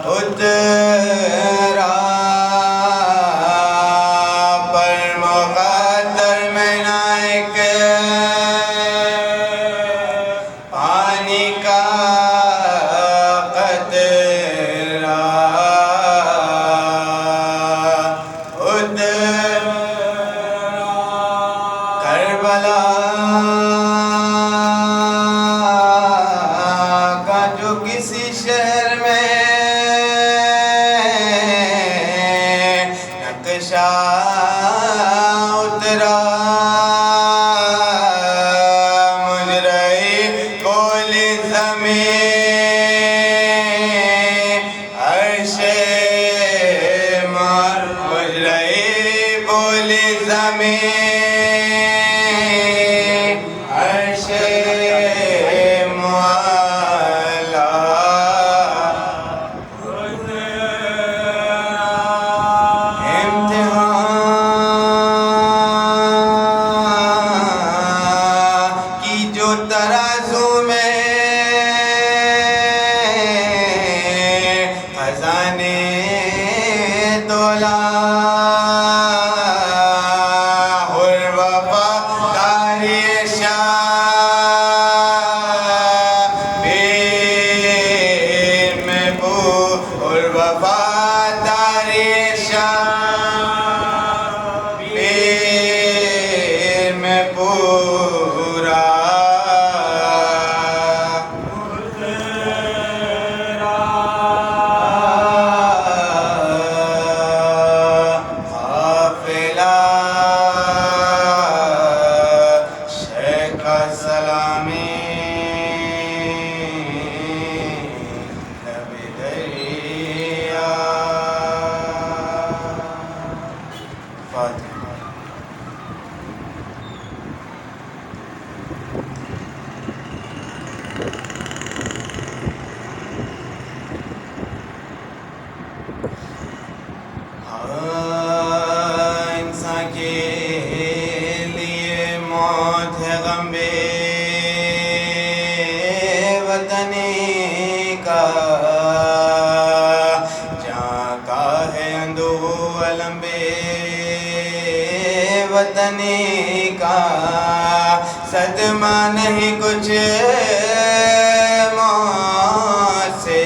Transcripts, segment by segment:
اترا پر مقدر میں نہ ایک پانی کا قطرہ کربلا کا جو کسی شہر میں نقشہ اترا مجرئی بولی زمین عرش مجرئی بولی زمین عرش معلا امتحان کی جو ترازو میں خزانے تولا انسان کے لیے موت ہے غم بے وطنی کا جہاں کا ہے اندوہ علم بے وطنی کا صدمہ نہیں کچھ موت سے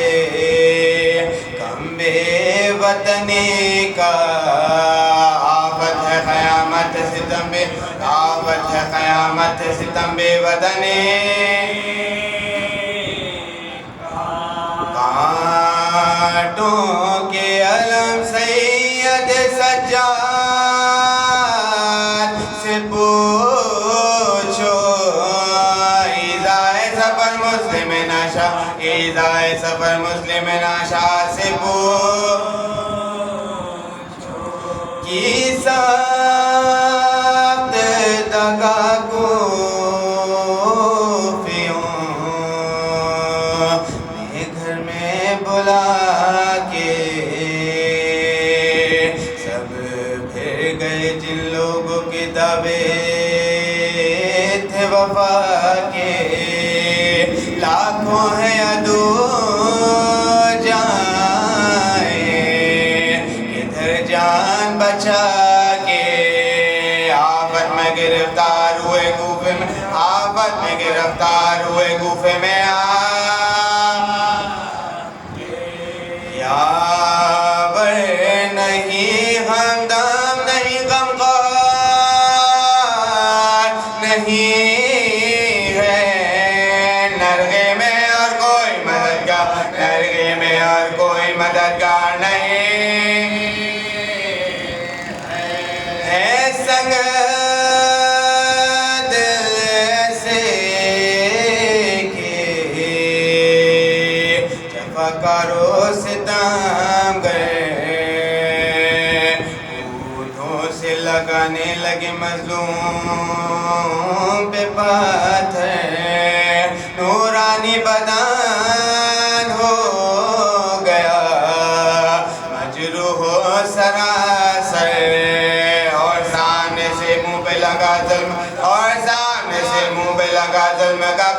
کم بے وطنی کا آفت ہے قیامت ستم بے آفت ہے قیامت ستم بے وطنی کانٹوں کے علم سید سجاد سے پوچھو ایزائے سفر مسلم ناشا ایزائے سفر مسلم ناشا سے پوچھو کی ساخت دگا کوفیوں میں گھر میں بلا کے سب پھر گئے جن لوگوں کے دعوے تھے وفا کے لاکھوں ہیں عدو جائیں کدھر جان بچا کے آفت میں گرفتار ہوئے کوفے میں آفت میں گرفتار ہوئے کوفے میں یاور نہیں ہمدم نہیں غمخوار نہیں ہے نرغے میں اور کوئی مددگار نرغے میں اور کوئی مددگار نہیں ہے سنگ دل سے کہ جفاکاروں ستم گئے ہونٹوں سے لگانے لگے مظلوم پہ پتھر نورانی بدن ہو گیا مجروح سراسر اور سامنے سے منہ پہ لگا ظلم اور سامنے سے منہ پہ لگا ظلم کا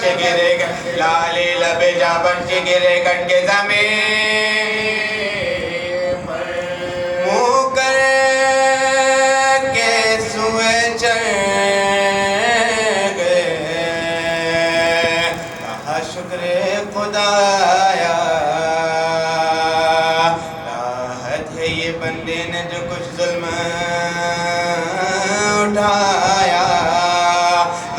بچ گرے لالی لب جا بچ گرے کٹ کے زمین منہ کر کے سوئے چڑھ گئے کہا شکر خدایا راحت ہے یہ بندے نے جو کچھ ظلم اٹھایا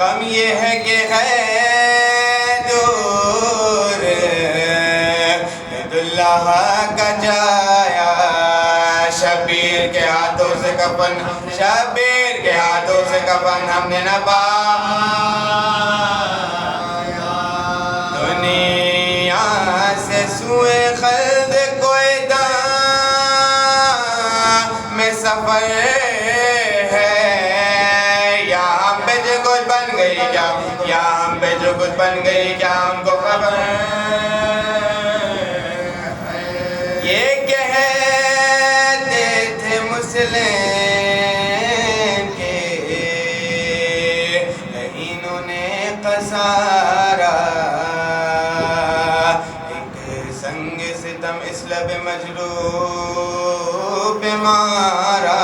غم یہ ہے کہ ہے دور عید اللہ کا جایا شبیر کے ہاتھوں سے کفن شبیر کے ہاتھوں سے کفن ہم نے نہ پایا دنیا سے سوئے خلد کوئدہ میں سفر کیا ہم پہ جو کچھ بن گئی کیا ہم کو خبر یہ کہتے تھے مسلم کے انہوں نے قصارا ایک سنگ ستم اس لب مجروح پہ مارا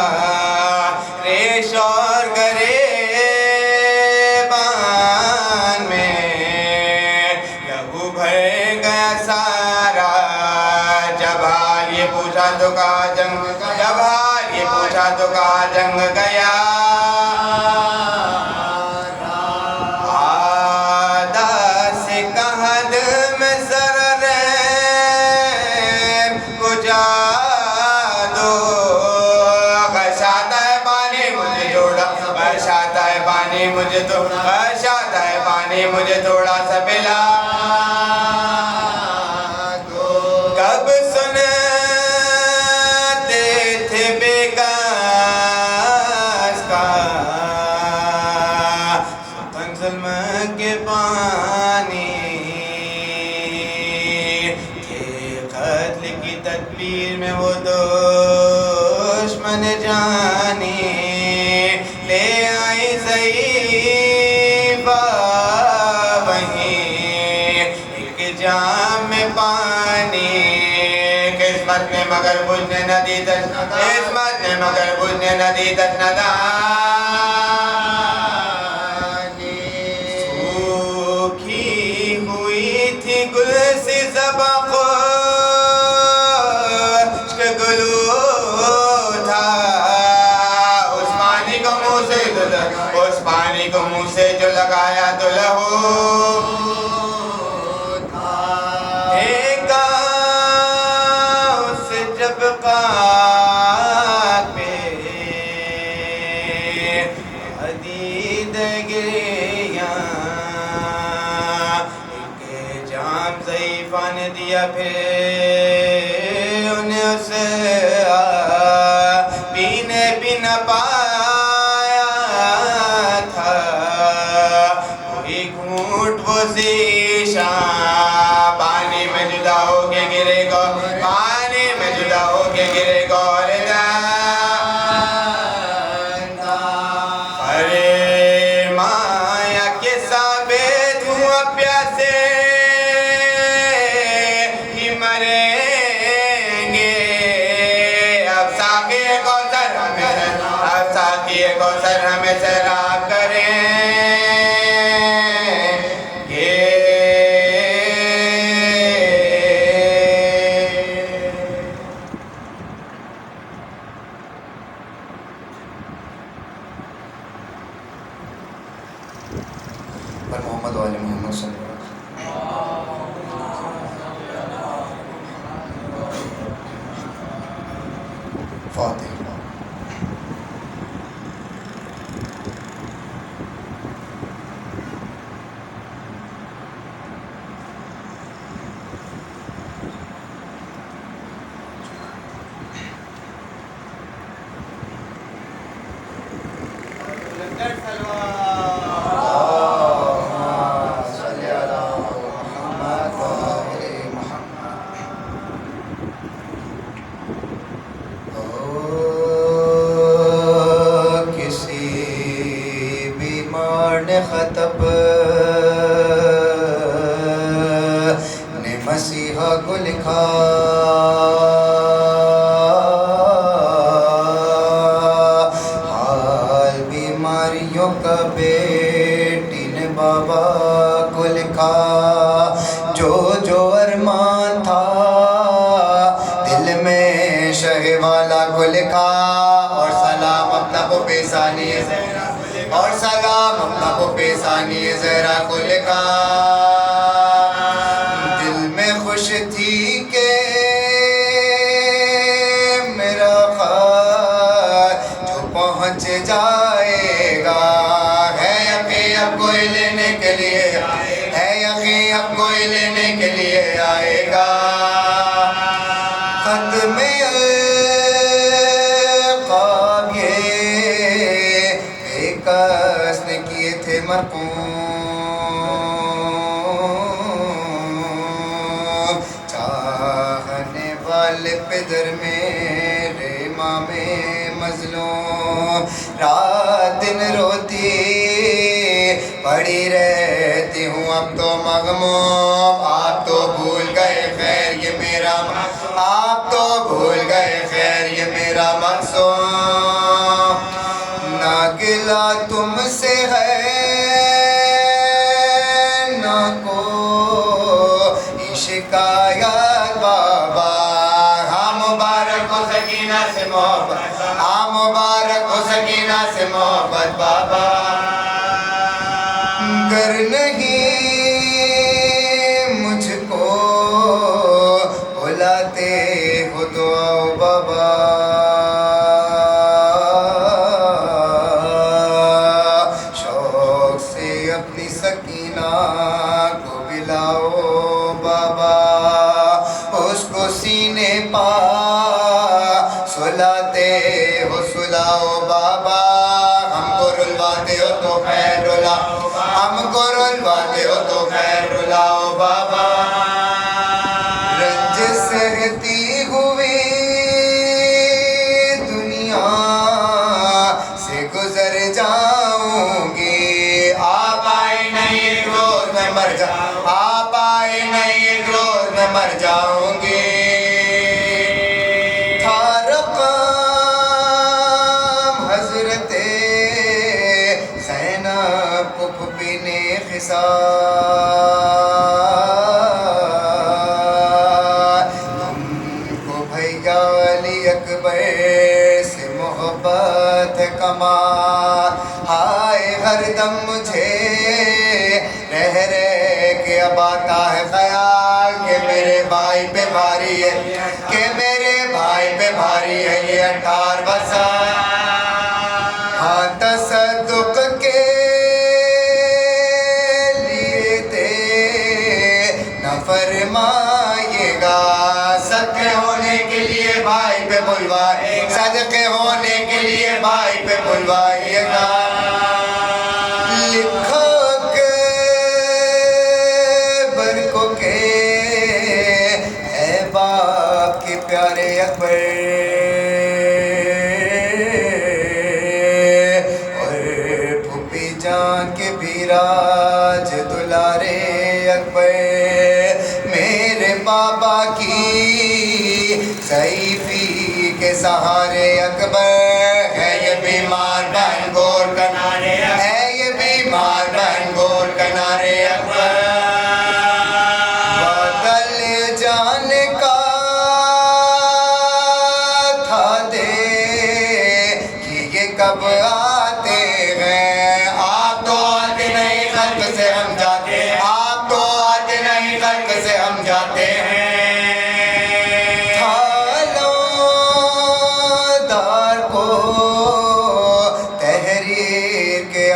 ریش اور گرے تو کہا جنگ جب حال یہ پوچھا تو کہا جنگ گیا آدھا سے کہا دل میں ضرر کو جا دو غشاتا ہے پانی مجھے جوڑا غشاتا ہے پانی مجھے تو غشاتا ہے پانی مجھے تھوڑا سا پلا کب سنے کے پانی کے قتل کی تدبیر میں وہ دشمن جانی لے آئی ضعیفہ وہیں ایک جام میں پانی قسمت نے مگر بجھنے نہ دی قسمت نے مگر بجھنے نہ دی تشنہ گل سی زباں خشک گلو تھا اس پانی کو منہ سے جو لگایا تو لہو تھا دیکھا اسے جب خاک پہ حدید گریاں ضعیفہ نے دیا پھر انہیں اسے پینے بھی نہ پایا تھا کوئی گھونٹ وہ ذیشاں پانی میں جدا ہو کے گرے گا پانی میں جدا ہو کے گرے گا ارے مایا کے ثابت ہوا پیاسے کوثر ہمیں سیراب کریں گے پر محمد و آل محمد صلی اللہ علیہ وسلم کو لکھا حال بیماریوں کا بیٹی نے بابا کو لکھا جو جو ارمان تھا دل میں شہ والا کو لکھا اور سلام اپنا کو پیسانی اور سلام اپنا کو پیسانی زہرا کو لکھا دل میں خوش تھی کہ میرا خط جو پہنچ جائے گا ہے یقین اب کوئی لینے کے لیے ہے یقین اب کوئی لینے کے لیے آئے گا خط میں القاب یہ کس نے کیے تھے مرقوم چاہنے والے پدر میرے امام مظلوم رات دن روتی پڑی رہتی ہوں اب تو مغموم آپ تو بھول گئے خیر یہ میرا آپ تو بھول گئے خیر یہ میرا مقصود نہ گلا تم سے ہے نہ کوئی شکایت بابا ہاں مبارک ہو سکینہ سے محبت ہاں مبارک ہو سکینہ سے محبت بابا گر نہیں مجھ کو بلاتے ہو تو آؤ بابا شوق سے اپنی سکینہ کو بلاؤ بابا اس کو سینے پا سلاتے ہو سلاؤ بابا ہم کو رلواتے ہو تو خیر رلاؤ ہم کو رلواتے ہو تو خیر رلاؤ بابا رنج سہتی ہوئی دنیا سے گزر جاؤں گی آپ آئے نہیں ایک روز میں مر جاؤں آپ آئے نہیں ایک روز میں مر جاؤں گی تھا رقم حضرت زینب کو پھوپھی نے علی اکبر سے محبت کمال ہائے ہر دم مجھے رہ رہ کے اب آتا ہے خیال کہ میرے بھائی پہ بھاری ہے کہ میرے بھائی پہ بھاری ہے یہ 18 سال ہاں تصدق کے لیے دے نہ فرمائے گا صدقے ہونے کے لیے بھائی پہ بلوائے صدقے ہونے کے لیے بھائی پہ بلوائیے گا لکھا کے برکو کے اے باپ کے پیارے اکبر اور پھوپھی جان کے بھی راج دلارے اکبر میرے بابا کی ضعیفی کے سہارے اکبر ہے یہ بیمار بہن گور کنارے ہے یہ بیمار بہن گور کنارے اکبر بدل جانے کا تھا دے کہ یہ کب آتے ہیں آپ تو آتے نہیں خلق سے ہم جاتے ہیں آپ تو آتے نہیں خلق سے ہم جاتے ہیں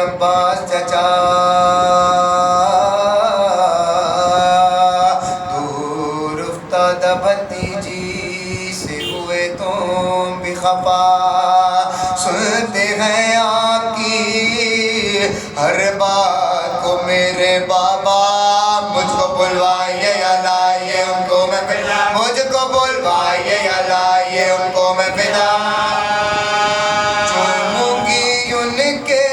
عباس چچا دور افتادہ بھتیجی سے ہوئے تم بھی خفا سنتے ہیں آپ کی ہر بات کو میرے بابا مجھ کو بلوائیے یا لائیے ان کو میں پتا مجھ کو بلوائیے یا لائیے ان کو میں پتا چوموں گی ان کے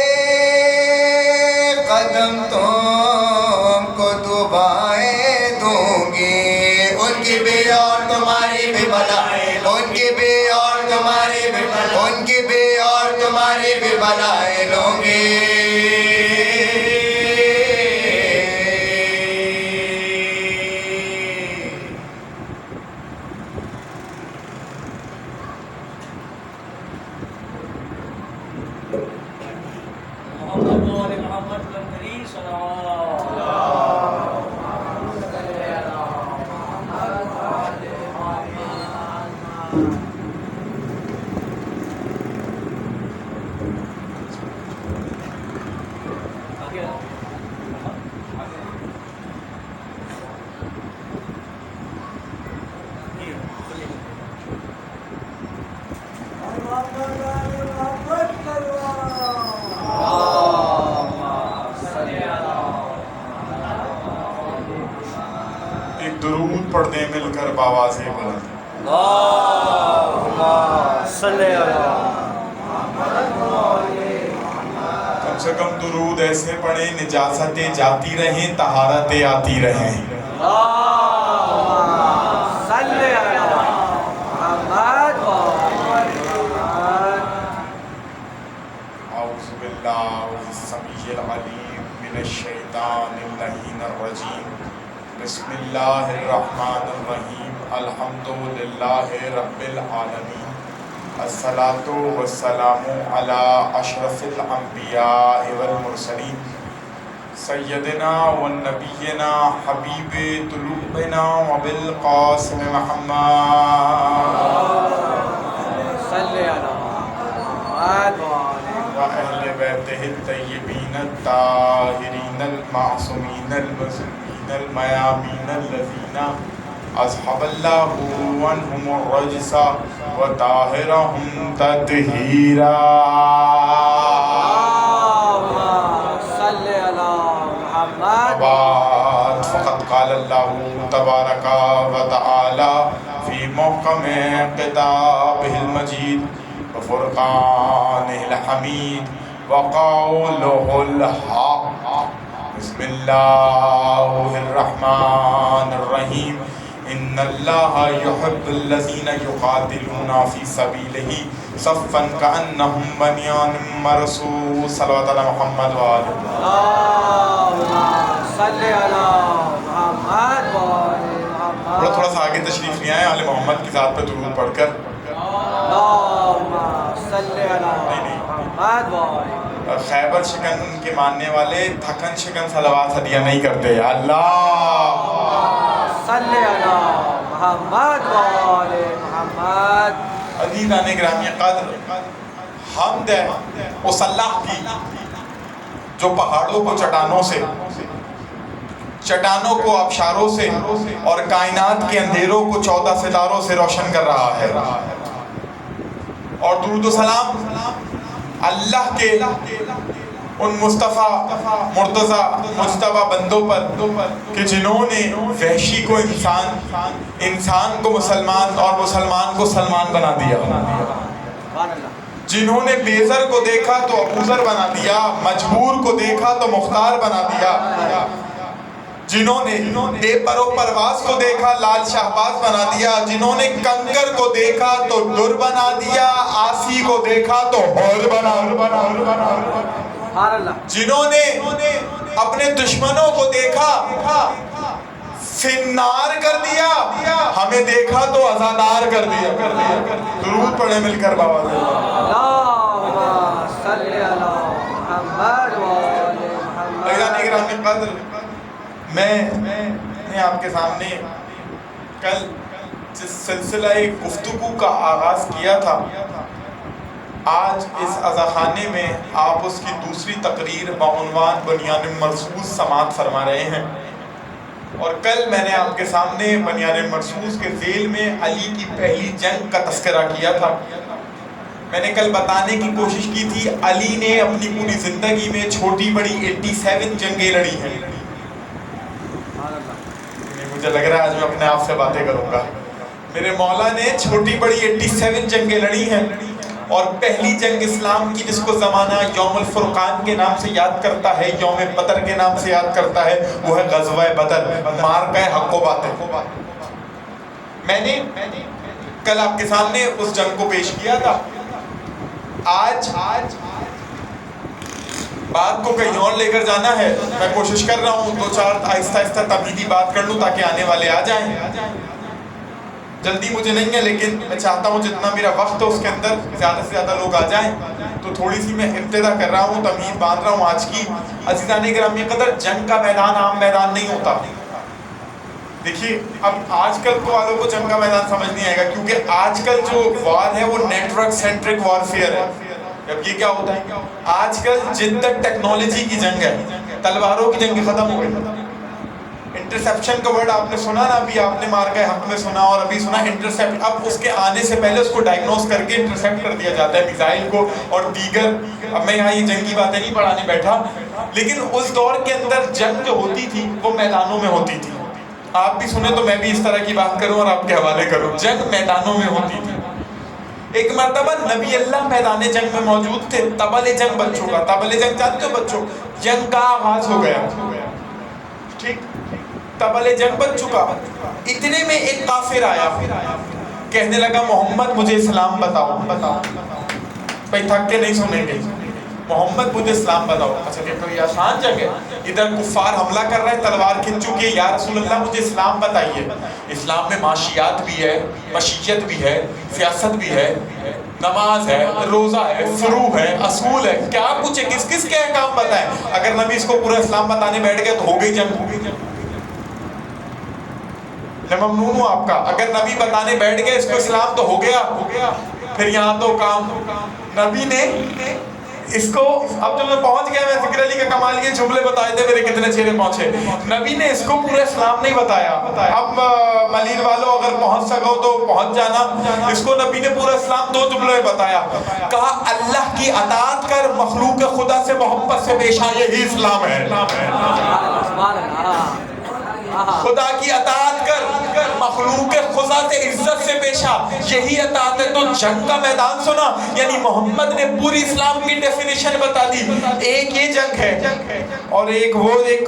قدم تم کو دعائیں دوں گی ان کی بھی اور تمہاری بھی بلائیں، ان کی بھی اور تمہاری بھی بلائیں، ان کی بھی اور تمہاری بھی بلائیں لوں گی۔ ایک درود پڑھ دیں مل کر بآواز بلند۔ اللہم صلی اللہ کم سے کم درود ایسے پڑھیں نجاستیں جاتی رہیں طہارتیں آتی رہیں۔ صلی اللہ محمد اعوذ باللہ السمیع العلیم من الشیطان اللعین الرجیم، بسم اللہ الرحمن الرحیم، الحمدللہ رب العالمین، الصلاۃ والسلام علی اشرف الانبیاء والمرسلین، سیدنا و نبینا حبیب قلوبنا وبالقاسم محمد صلی اللہ محمد وأهل بيته الطيبين الطاهرين المعصومين المظلومين الميامين الذين أذهب الله عنهم الرجس وطهرهم تطهيرا۔ صلی اللہ محمد بعد فقد قال الله تبارك وتعالى في محكم كتابه المجيد وفرقانه الحميد وقوله الحق، بسم الله الرحمن الرحيم، إن الله يحب الذين يقاتلون في سبيله صفا كأنهم بنيان مرصوص۔ صلوات على محمد وآله۔ اللہم صلی اللہ محمد تھوڑا سا آگے تشریف لے آئیں آل محمد کی ذات پہ درود پڑھ کر۔ اللہم صلی اللہ محمد خیبر شکن کے ماننے والے تھکن شکن صلوات ہدیہ نہیں کرتے۔ اللہ صلی اللہ محمد محمد۔ عزیزان گرامی قدر، حمد ہے اس اللہ کی جو پہاڑوں کو چٹانوں کو آبشاروں سے اور کائنات کے اندھیروں کو 14 ستاروں سے روشن کر رہا ہے، اور درود و سلام اللہ کے ان مصطفیٰ مرتضیٰ مجتبیٰ بندوں پر کہ جنہوں نے وحشی کو انسان کو مسلمان اور مسلمان کو سلمان بنا دیا، جنہوں نے بیزر کو دیکھا تو ابوذر بنا دیا، مجبور کو دیکھا تو مختار بنا دیا، جنہوں نے بے پر و پرواز کو دیکھا لال شہباز بنا دیا، جنہوں نے کنکر کو دیکھا تو در بنا دیا، آسی کو دیکھا تو حور بنا، جنہوں نے اپنے دشمنوں کو دیکھا فنار کر دیا، ہمیں دیکھا تو ازادار کر دیا۔ درود پڑھیں مل کر بابا۔ اللہم صلی اللہ محمد عزیزان گرامی قدر، میں نے آپ کے سامنے کل جس سلسلہ گفتگو کا آغاز کیا تھا، آج اس عزاخانے میں آپ اس کی دوسری تقریر بعنوان بنیان مرصوص سماعت فرما رہے ہیں، اور کل میں نے آپ کے سامنے بنیان مرصوص کے ذیل میں علی کی پہلی جنگ کا تذکرہ کیا تھا۔ میں نے کل بتانے کی کوشش کی تھی علی نے اپنی پوری زندگی میں چھوٹی بڑی 87 جنگیں لڑی ہیں۔ مجھے لگ رہا ہے آج میں اپنے آپ سے باتیں کروں گا۔ میرے مولا نے چھوٹی بڑی 87 جنگیں لڑی ہیں، اور پہلی جنگ اسلام کی جس کو زمانہ یوم الفرقان کے نام سے یاد کرتا ہے، یوم بدر کے نام سے یاد کرتا ہے، وہ ہے غزوہ بدر، مارکہ حق و باطل۔ میں نے کل آپ کے سامنے اس جنگ کو پیش کیا تھا. آج بات کو کہیں اور لے کر جانا ہے. میں کوشش کر رہا ہوں 2-4 آہستہ آہستہ تمہیدی بات کر لوں تاکہ آنے والے آ جائیں. جلدی مجھے نہیں ہے لیکن میں چاہتا ہوں جتنا میرا وقت ہے اس کے اندر زیادہ سے زیادہ لوگ آ جائیں. تو تھوڑی سی میں ابتدا کر رہا ہوں, تمہید باندھ رہا ہوں آج کی. عزیزان گرامی قدر, جنگ کا میدان عام میدان نہیں ہوتا. دیکھیے اب آج کل تو والوں کو جنگ کا میدان سمجھ نہیں آئے گا, کیونکہ آج کل جو وار ہے وہ نیٹ ورک سینٹرک وارفیئر ہے. اب یہ کیا ہوتا ہے, آج کل جدت ٹیکنالوجی کی جنگ ہے, تلواروں کی جنگ ختم ہو گئی. انٹرسیپشن کا ورڈ آپ نے سنا نا, ابھی آپ نے مار کے حق میں سنا اور ابھی سنا انٹرسیپٹ. اب اس کے آنے سے پہلے اس کو ڈائگنوز کر کے انٹرسیپٹ کر دیا جاتا ہے میزائل کو اور دیگر. اب میں یہاں یہ جنگی باتیں نہیں پڑھانے بیٹھا, لیکن اس دور کے اندر جنگ جو ہوتی تھی وہ میدانوں میں ہوتی تھی. آپ بھی سنیں تو میں بھی اس طرح کی بات کروں اور آپ کے حوالے کروں. جنگ میدانوں میں ہوتی تھی. ایک مرتبہ نبی اللہ میدان جنگ میں موجود تھے. طبل جنگ بچوں کا, طبل جنگ جانتے ہو بچوں, جنگ کا آغاز ہو گیا. ٹھیک, طبل جنگ بچ چکا. اتنے میں ایک کافر آیا, کہنے لگا محمد مجھے اسلام بتاؤ. بھائی تھک کے نہیں سنیں گے, محمد مجھے اسلام بتاؤ. اچھا کہ یہ آسان جنگ ہے, ادھر کفار حملہ کر رہے ہیں, تلوار کھنچ چکی ہے. یا رسول اللہ مجھے اسلام بتائیے. اسلام میں معاشیات بھی ہے, مشیت بھی ہے, سیاست بھی ہے, نماز ہے, روزہ ہے, فروع ہے, اصول ہے, کیا کچھ ہے, کس کس کے احکام بتائیں. اگر نبی اس کو پورا اسلام بتانے بیٹھ گئے تو ہو گئی جنگ. میں ممنون ہوں آپ کا. اگر نبی بتانے بیٹھ گئے اس کو اسلام تو ہو گیا. پھر یہاں تو کام نبی نے اس کو, اب جو میں پہنچ گیا, میں ذکر علی کا کمال یہ جملے بتائے تھے میرے کتنے چہرے پہنچے. نبی نے اس کو پورا اسلام نہیں بتایا. اب ملین والوں اگر پہنچ سکو تو پہنچ جانا. اس کو نبی نے پورا اسلام 2 جملوں میں بتایا. کہا اللہ کی اطاعت کر, مخلوق خدا سے محبت سے پیش آ, یہی اسلام ہے. خدا کی اطاعت کر, مخلوق خدا سے عزت سے پیش آ, یہی اطاعت ہے. تو جنگ کا میدان سنا, یعنی محمد نے پوری اسلام کی ڈیفینیشن بتا دی. ایک یہ جنگ ہے اور ایک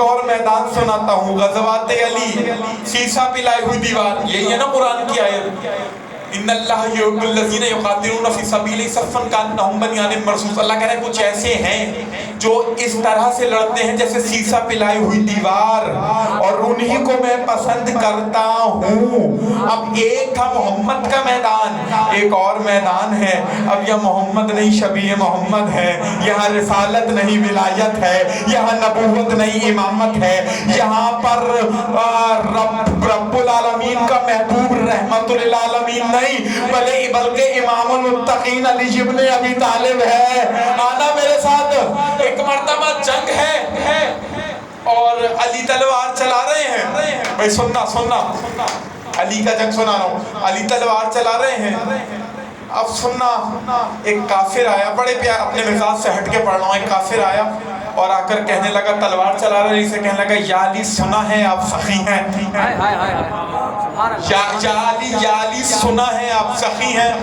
اور میدان سناتا ہوں, غزوات علی, سیسا پلائی ہوئی دیوار. یہی ہے نا قرآن کی آیت, ان اللہ یحب الذین یقاتلون فی سبیلہ صفا کانہم بنیان مرصوص. اللہ کہہ رہے ہیں کچھ ایسے ہیں جو اس طرح سے لڑتے ہیں جیسے سیسا پلائی ہوئی دیوار, اور انہی کو میں پسند کرتا ہوں. اب ایک تھا محمد کا میدان, ایک اور میدان ہے. اب یہ محمد نہیں شبیہ محمد ہے, یہاں رسالت نہیں ولایت ہے, یہاں نبوت نہیں امامت ہے, یہاں پر رب العالمین کا محبوب رحمت للعالمین نہیں, بلکہ امام المتقین علی ابن ابی طالب ہے. آنا میرے ساتھ. ایک مرتبہ جنگ ہے اور علی تلوار چلا رہے ہیں. بھائی سننا, علی کا جنگ سنا رہا ہوں. علی تلوار چلا رہے ہیں. اب سننا, ایک کافر آیا, بڑے پیار اپنے مزاج سے ہٹ کے پڑھ رہا ہوں. ایک کافر آیا اور آ کر کہنے لگا, تلوار چلا رہے سے کہنے لگا, یا علی سنا ہے آپ سخی ہیں. یا علی سنا ہے آپ سخی ہیں.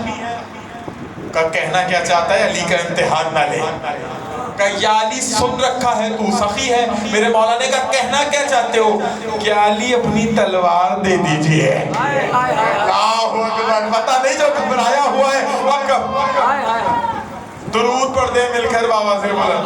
کا کہنا کیا چاہتا ہے, علی کا امتحان نہ لے. کہ یا علی سن رکھا ہے تو سخی ہے. میرے مولا نے کہا کہنا کیا چاہتے ہو, کہ علی اپنی تلوار دے دیجئے. پتہ نہیں جو گھبرایا ہوا ہے وقف. درود پڑھ دیں مل کر بابا سے بولا.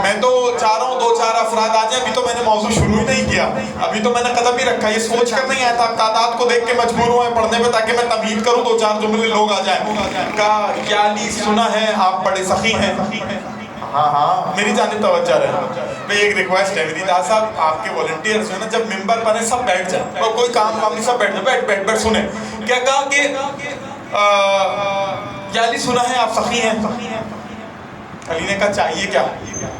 میں تو چاہ رہا ہوں 2-4 افراد آ جائیں. ابھی تو میں نے موضوع شروع ہی نہیں کیا, ابھی تو میں نے قدم ہی رکھا. یہ سوچ کر نہیں آیا تھا, تعداد کو دیکھ کے مجبور ہوا ہے پڑھنے میں تاکہ میں تمہید کروں, 2-4 جملے لوگ آ جائیں. کہا یا علی سنا ہے آپ بڑے سخی ہیں. ہاں میری جانب توجہ رہے. میں ایک ریکویسٹ ہے میری دا صاحب, آپ کے والنٹیئرز ہیں نا, جب ممبر پر ہیں سب بیٹھ جائیں, اور کوئی کام نہیں, سب بیٹھ جائیں. بیٹھ سنیں. کیا کہا کہ یا علی سنا ہے آپ سخی ہیں. علی نے کہا چاہیے کیا,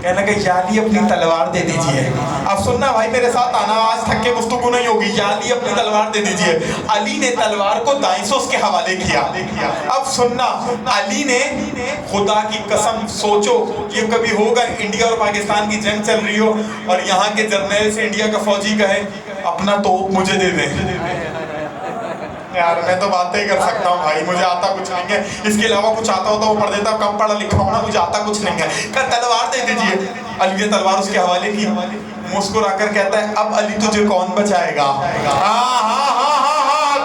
کہنے لگا یا علی اپنی تلوار دے دیجئے. اب سننا بھائی میرے ساتھ آنا, آج تھک کے گفتگو نہیں ہوگی. یا علی اپنی تلوار دے دیجئے. علی نے تلوار کو دائیں سے اس کے حوالے کیا. اب سننا, علی نے, خدا کی قسم سوچو یہ کبھی ہوگا انڈیا اور پاکستان کی جنگ چل رہی ہو اور یہاں کے جرنیل سے انڈیا کا فوجی کہے اپنا توپ مجھے دے دیں. یار میں تو باتیں ہی کر سکتا ہوں بھائی, مجھے آتا کچھ نہیں ہے. اس کے علاوہ کچھ آتا ہوتا وہ پڑھ دیتا, کم پڑھا لکھا ہوں نا, مجھے آتا کچھ نہیں ہے. کہ تلوار دے دیجئے. علی نے تلوار اس کے حوالے کی، مسکرا کر کہتا ہے اب علی تجھے کون بچائے گا؟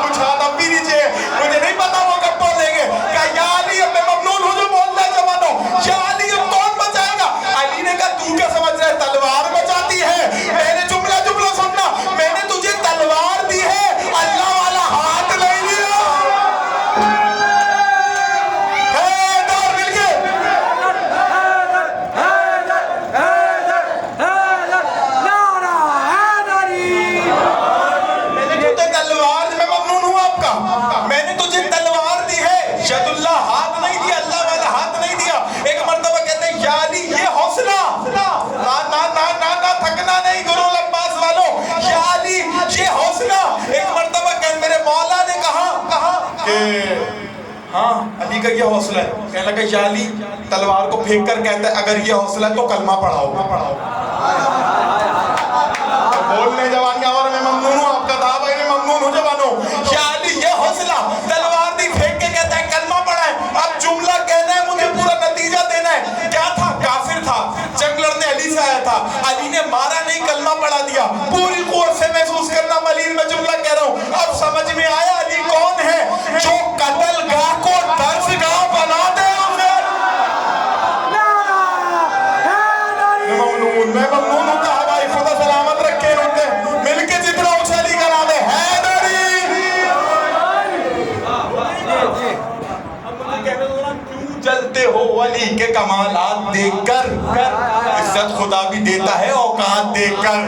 کچھ ہاتھ اب بھی نیچے، مجھے نہیں پتا وہ کب بولیں گے کہ یا علی اب میں ممنون ہوں جو بولنا ہے جوانوں، یا علی اب کون بچائے گا؟ علی نے کہا تو کیا سمجھ رہا ہے تلوار بچاتی ہے؟ میں نے جملہ سننا، میں نے تجھے تلوار دی ہے، اللہ والا ہاتھ نہیں دیا۔ ہاں علی کا یہ حوصلہ ہے، کہنے لگا یا علی، تلوار کو پھینک کر کہتا ہے اگر یہ حوصلہ ہے تو کلمہ پڑھاؤ۔ بولنے جوان اور میں ممنون ہوں آپ کا تھا بھائی، میں ممنون ہوں جوانوں۔ یا علی یہ حوصلہ، تلوار دی پھینک کے کہتا ہے کلمہ پڑھائیں۔ اب جملہ کہنا ہے، مجھے پورا نتیجہ دینا ہے۔ کیا تھا؟ کافر تھا، جنگ لڑنے علی سے آیا تھا، علی نے مارا نہیں، کلمہ پڑھا دیا۔ پوری قوت سے محسوس کرنا ملین میں جملہ کہہ رہا ہوں۔ اب سمجھ میں آیا علی کون ہے؟ جو قتل گاہ کو درس گاہ بنا دے اسے۔ میں ممنون ہوں کہا بھائی، خدا سلامت رکھے روتے مل کے جتنا اچھلی کرا دے حیدری۔ اب مجھے کہنے دو نا کیوں جلتے ہو علی کے کمالات دیکھ کر؟ عزت خدا بھی دیتا ہے اوقات دیکھ کر۔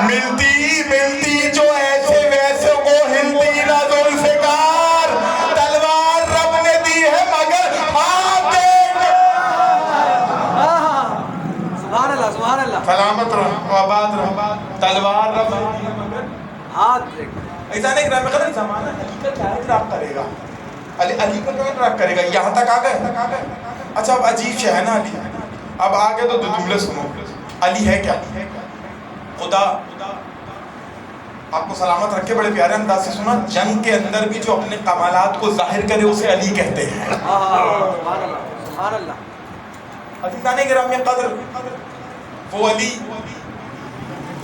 ملتی جو ایسے ویسے وہ ہلتی نہ ذوالفقار، تلوار رب نے دی ہے مگر ہاتھ دیکھ۔ سبحان اللہ سبحان اللہ، سلامت رہو آباد رہو، تلوار رب نے دی ہے مگر ہاتھ دیکھ۔ ایسا نہیں کرنا قدر زمانہ علی کا کیا ادراک کرے گا، علی کا کیا ادراک کرے گا؟ یہاں تک آ گئے۔ اچھا اب عجیب شے ہے نا علی، اب آگے تو جملے سنو۔ علی ہے کیا؟ خدا آپ کو سلامت رکھے، بڑے پیارے انداز سے سنا، جنگ کے اندر بھی جو اپنے کمالات کو ظاہر کرے اسے علی کہتے ہیں۔ سبحان اللہ سبحان اللہ۔ عزیزان گرامی قدر، وہ علی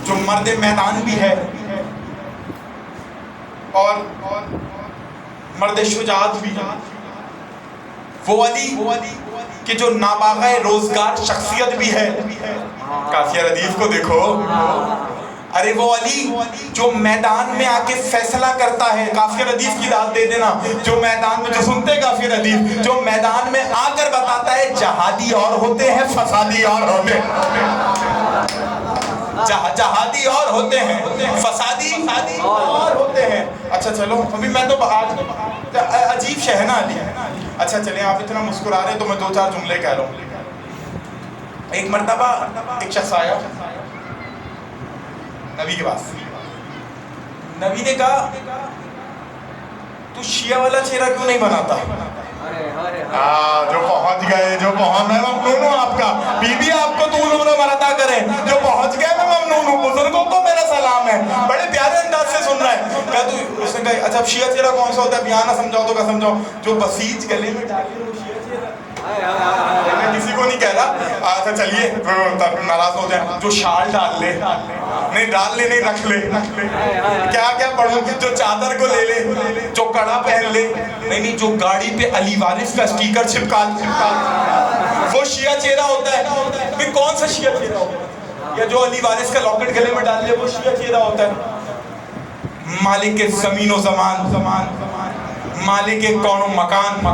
جو مرد میدان بھی ہے اور مرد شجاعت بھی ہے، وہ علی کہ جو نابغہ روزگار شخصیت بھی ہے۔ کافیہ ردیف کو دیکھو، ارے وہ علی جو میدان میں آ کے فیصلہ کرتا ہے، کافیہ ردیف کی داد دے دینا، جو میدان میں جو سنتے ہیں کافیہ ردیف، جو میدان میں آ کر بتاتا ہے جہادی اور ہوتے ہیں فسادی اور ہوتے ہیں، جہادی اور ہوتے ہیں فسادی اور ہوتے ہیں۔ اچھا چلو ابھی میں تو آج عجیب شے ہے نا علی۔ اچھا چلیں، آپ اتنا مسکرا رہے ہیں تو میں دو چار جملے کہہ رہا ہوں۔ ایک مرتبہ ایک شخص آیا نبی کے پاس، نبی نے کہا تو شیعہ والا چہرہ کیوں نہیں بناتا؟ جو پہنچ گئے، جو پہنچ، میں ممنون ہوں آپ کا، بی بی آپ کو طول عمر مردا کریں، جو پہنچ گئے میں ممنون ہوں، بزرگوں کو میرا سلام ہے، بڑے پیارے انداز سے سن رہا ہے۔ کہا تو اس نے کہا اچھا شیعہ چہرہ کون سا ہوتا ہے؟ بیان نہ سمجھاؤ تو کیا سمجھاؤ؟ جو بسیج گلے میں ڈالے وہ شیعہ چہرہ، میں کسی کو نہیں کہہ رہا۔ اچھا چلیے ناراض ہو جائیں، جو شال ڈال لے، نہیں ڈال لے نہیں رکھ لے، کیا کیا پڑھو، جو چادر کو لے لے، جو کڑا پہن لے، نہیں جو گاڑی پہ علی وارث کا اسٹیکر چھپکا وہ شیعہ چہرہ ہوتا ہے۔ پھر کون سا شیعہ چہرہ ہوتا ہے؟ یا جو علی وارث کا لاکٹ گلے میں ڈال لے وہ شیعہ چہرہ ہوتا ہے؟ مالک زمین و زمان، مالک کون و مکان،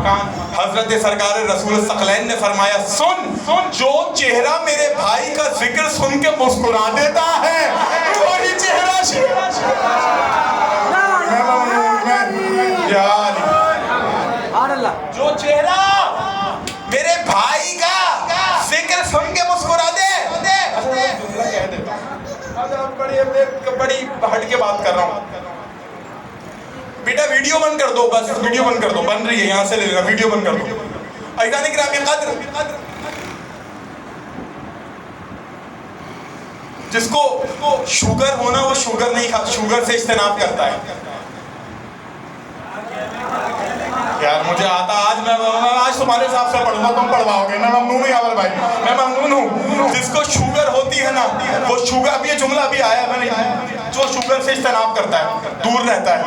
حضرت سرکار رسول ثقلین نے فرمایا سن جو چہرہ میرے بھائی کا ذکر سن کے مسکرا دیتا ہے وہی چہرہ شیعہ۔ جو چہرہ میرے بھائی کا ذکر سن کے مسکرا دے۔ بڑی ہٹ کے بات کر رہا ہوں بیٹا، ویڈیو بند کر دو، بس ویڈیو بند کر دو، بن رہی ہے یہاں سے لے لینا، ویڈیو بند کر دو۔ عزیزان گرامی قدر، جس کو شوگر ہونا وہ شوگر نہیں کھاتا، شوگر سے اجتناب کرتا ہے۔ یار مجھے آتا میں آج تمہارے حساب سے پڑھوں گا, تم پڑھواؤ گے. میں ممنون ہوں یاور بھائی, میں ممنون ہوں. جس کو شوگر ہوتی ہے نا وہ شوگر, اب یہ جملہ بھی آیا ہے میں نے, جو شوگر سے اجتناب کرتا ہے دور رہتا ہے.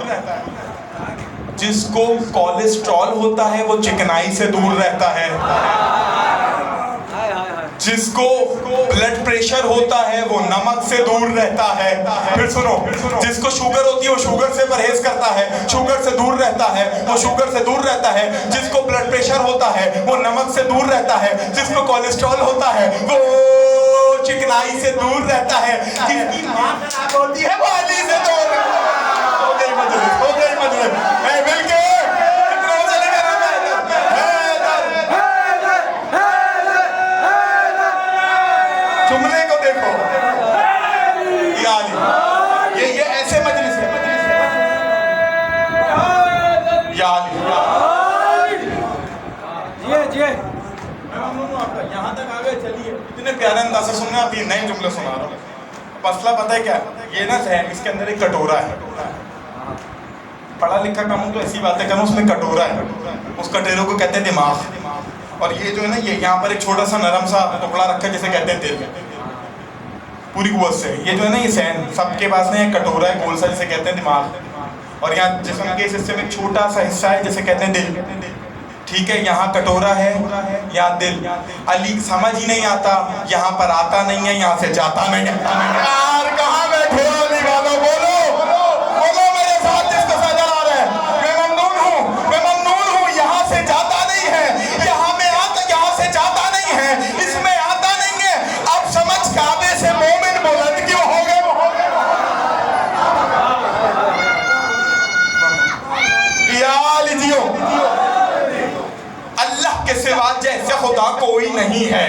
جس کو کولیسٹرول ہوتا ہے وہ چکنائی سے دور رہتا ہے. جس کو بلڈ پریشر ہوتا ہے وہ نمک سے دور رہتا ہے. پھر سنو, جس کو شوگر ہوتی ہے وہ شوگر سے پرہیز کرتا ہے, شوگر سے دور رہتا ہے, وہ شوگر سے دور رہتا ہے. جس کو بلڈ پریشر ہوتا ہے وہ نمک سے دور رہتا ہے. جس کو کولیسٹرول ہوتا ہے وہ چکنائی سے دور رہتا ہے. جس کی ماں خراب ہوتی ہے وہ علی سے دور رہتا ہے. ہو گئی مجلس, ہو گئی مجلس. اے مل کے جملے کو دیکھو, یہ ایسے مجلس ہے. یا یہاں تک آگے چلیے, اتنے پیارے انداز سے سننا. آپ یہ نئے جملے سنا رہا ہوں. مسئلہ پتہ ہے کیا, یہ نا ذہن, اس کے اندر ایک کٹورا ہے. پڑھا لکھا کم ہوں تو ایسی باتیں کروں, اس میں کٹورا ہے, اس کٹورے کو کہتے ہیں دماغ. اور یہ جو ہے نا, یہ یہاں پر ایک چھوٹا سا نرم سا ٹکڑا رکھا ہے جسے کہتے ہیں دل, پوری قوت سے. یہ جو ہے نا یہ ذہن, سب کے پاس نا ایک کٹورا ہے گول سا جسے کہتے ہیں دماغ. اور یہاں جسم کے اس حصے میں ایک چھوٹا سا حصہ ہے جسے کہتے ہیں دل. ٹھیک ہے, یہاں کٹورا ہے, یہاں دل. علی سمجھ ہی نہیں آتا, یہاں پر آتا نہیں ہے, یہاں سے جاتا نہیں ہے. یار کہاں بیٹھے ہو علی والو, بولو بولو میرے ساتھ جس کو سجا آ رہا ہے. میں ممنون ہوں, میں ممنون ہوں. یہاں سے جاتا نہیں ہے, یہاں میں آتا, یہاں سے جاتا نہیں ہے, اس میں آتا نہیں ہے. اب سمجھ کعبے سے مومن بلند کیوں ہو گئے. یا لیجیو, اللہ کے سوا جیسے خدا کوئی نہیں ہے.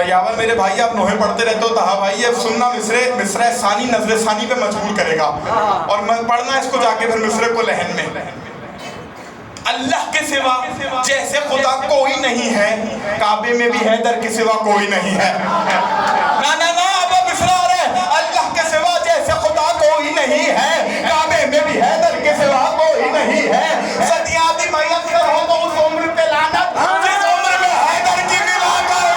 یاور میرے بھائی, آپ نوحے پڑھتے رہتے ہو. تہا بھائی اب سننا, مصرع ثانی نظر ثانی پہ مجبور کرے گا, اور پڑھنا اس کو جا کے پھر مصرع کو لہن میں. اللہ کے سوا جیسے خدا کوئی نہیں ہے, کعبے میں بھی حیدر کے سوا کوئی نہیں ہے. نا اب مصرع آ رہا ہے. اللہ کے سوا جیسے خدا کوئی نہیں ہے, کعبے میں بھی حیدر کے سوا کوئی نہیں ہے. صدیاں بھی میسر ہو تو اس عمر پہ لعنت جس عمر میں حیدر کی ملا کر.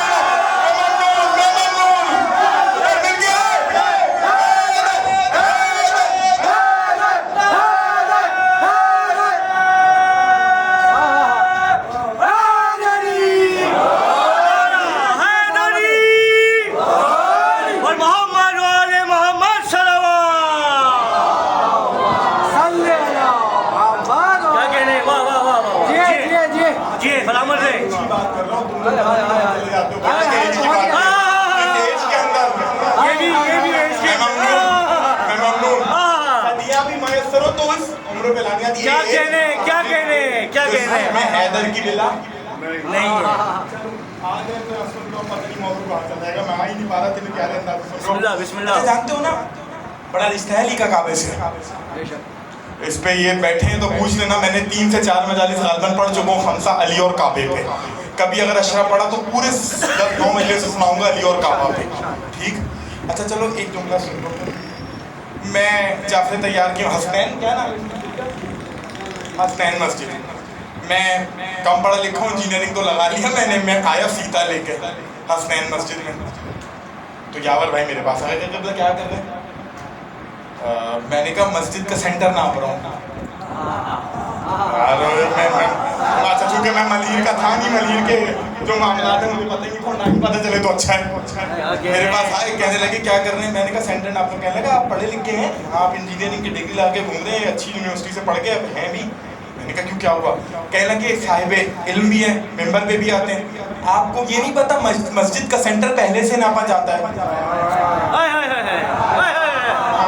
میں حیدر کی للا نہیں ہے. بسم اللہ. جانتے ہو نا, بڑا رشتہ ہے علی کا کعبے سے. اس پہ یہ بیٹھے ہیں تو پوچھ لینا, میں نے 3 سے 4 مجالس غالباً پڑھ چکا ہوں 5 علی اور کعبے پہ. کبھی اگر اشرف پڑھا تو پورے 10-9 مجلے سے سناؤں گا علی اور کعبہ پہ. ٹھیک, اچھا چلو ایک جملہ سن لو. میں جعفر تیار کی حسنین, کیا نا حسنین مسجد. میں کم پڑھا لکھا ہوں, انجینئرنگ تو لگا لیا میں نے. میں آیا فیتا لے کے حسنین مسجد میں, تو یاور بھائی میرے پاس آئے تھے. کیا کر رہے ہیں, میں نے کہا مسجد کا سینٹر نہ پڑھاؤں. اچھا چونکہ میں ملیر کا تھا نہیں, ملیر کے جو معاملات ہیں مجھے پتہ ہی نہیں تھا, پتہ چلے تو اچھا ہے. میرے پاس آئے, کہنے لگے کیا کر رہے ہیں. میں نے کہا سینٹر نہ پڑھاؤں. کہنے لگا آپ پڑھے لکھے ہیں, آپ انجینئرنگ کی ڈگری لا کے گھوم رہے ہیں, اچھی یونیورسٹی سے پڑھ کے ہیں بھی. میں نے کہا کیوں, کیا ہوا. کہنے لگے صاحب علم بھی ہیں, ممبر پہ بھی آتے ہیں, آپ کو یہ نہیں پتا مسجد کا سینٹر پہلے سے ناپا جاتا ہے.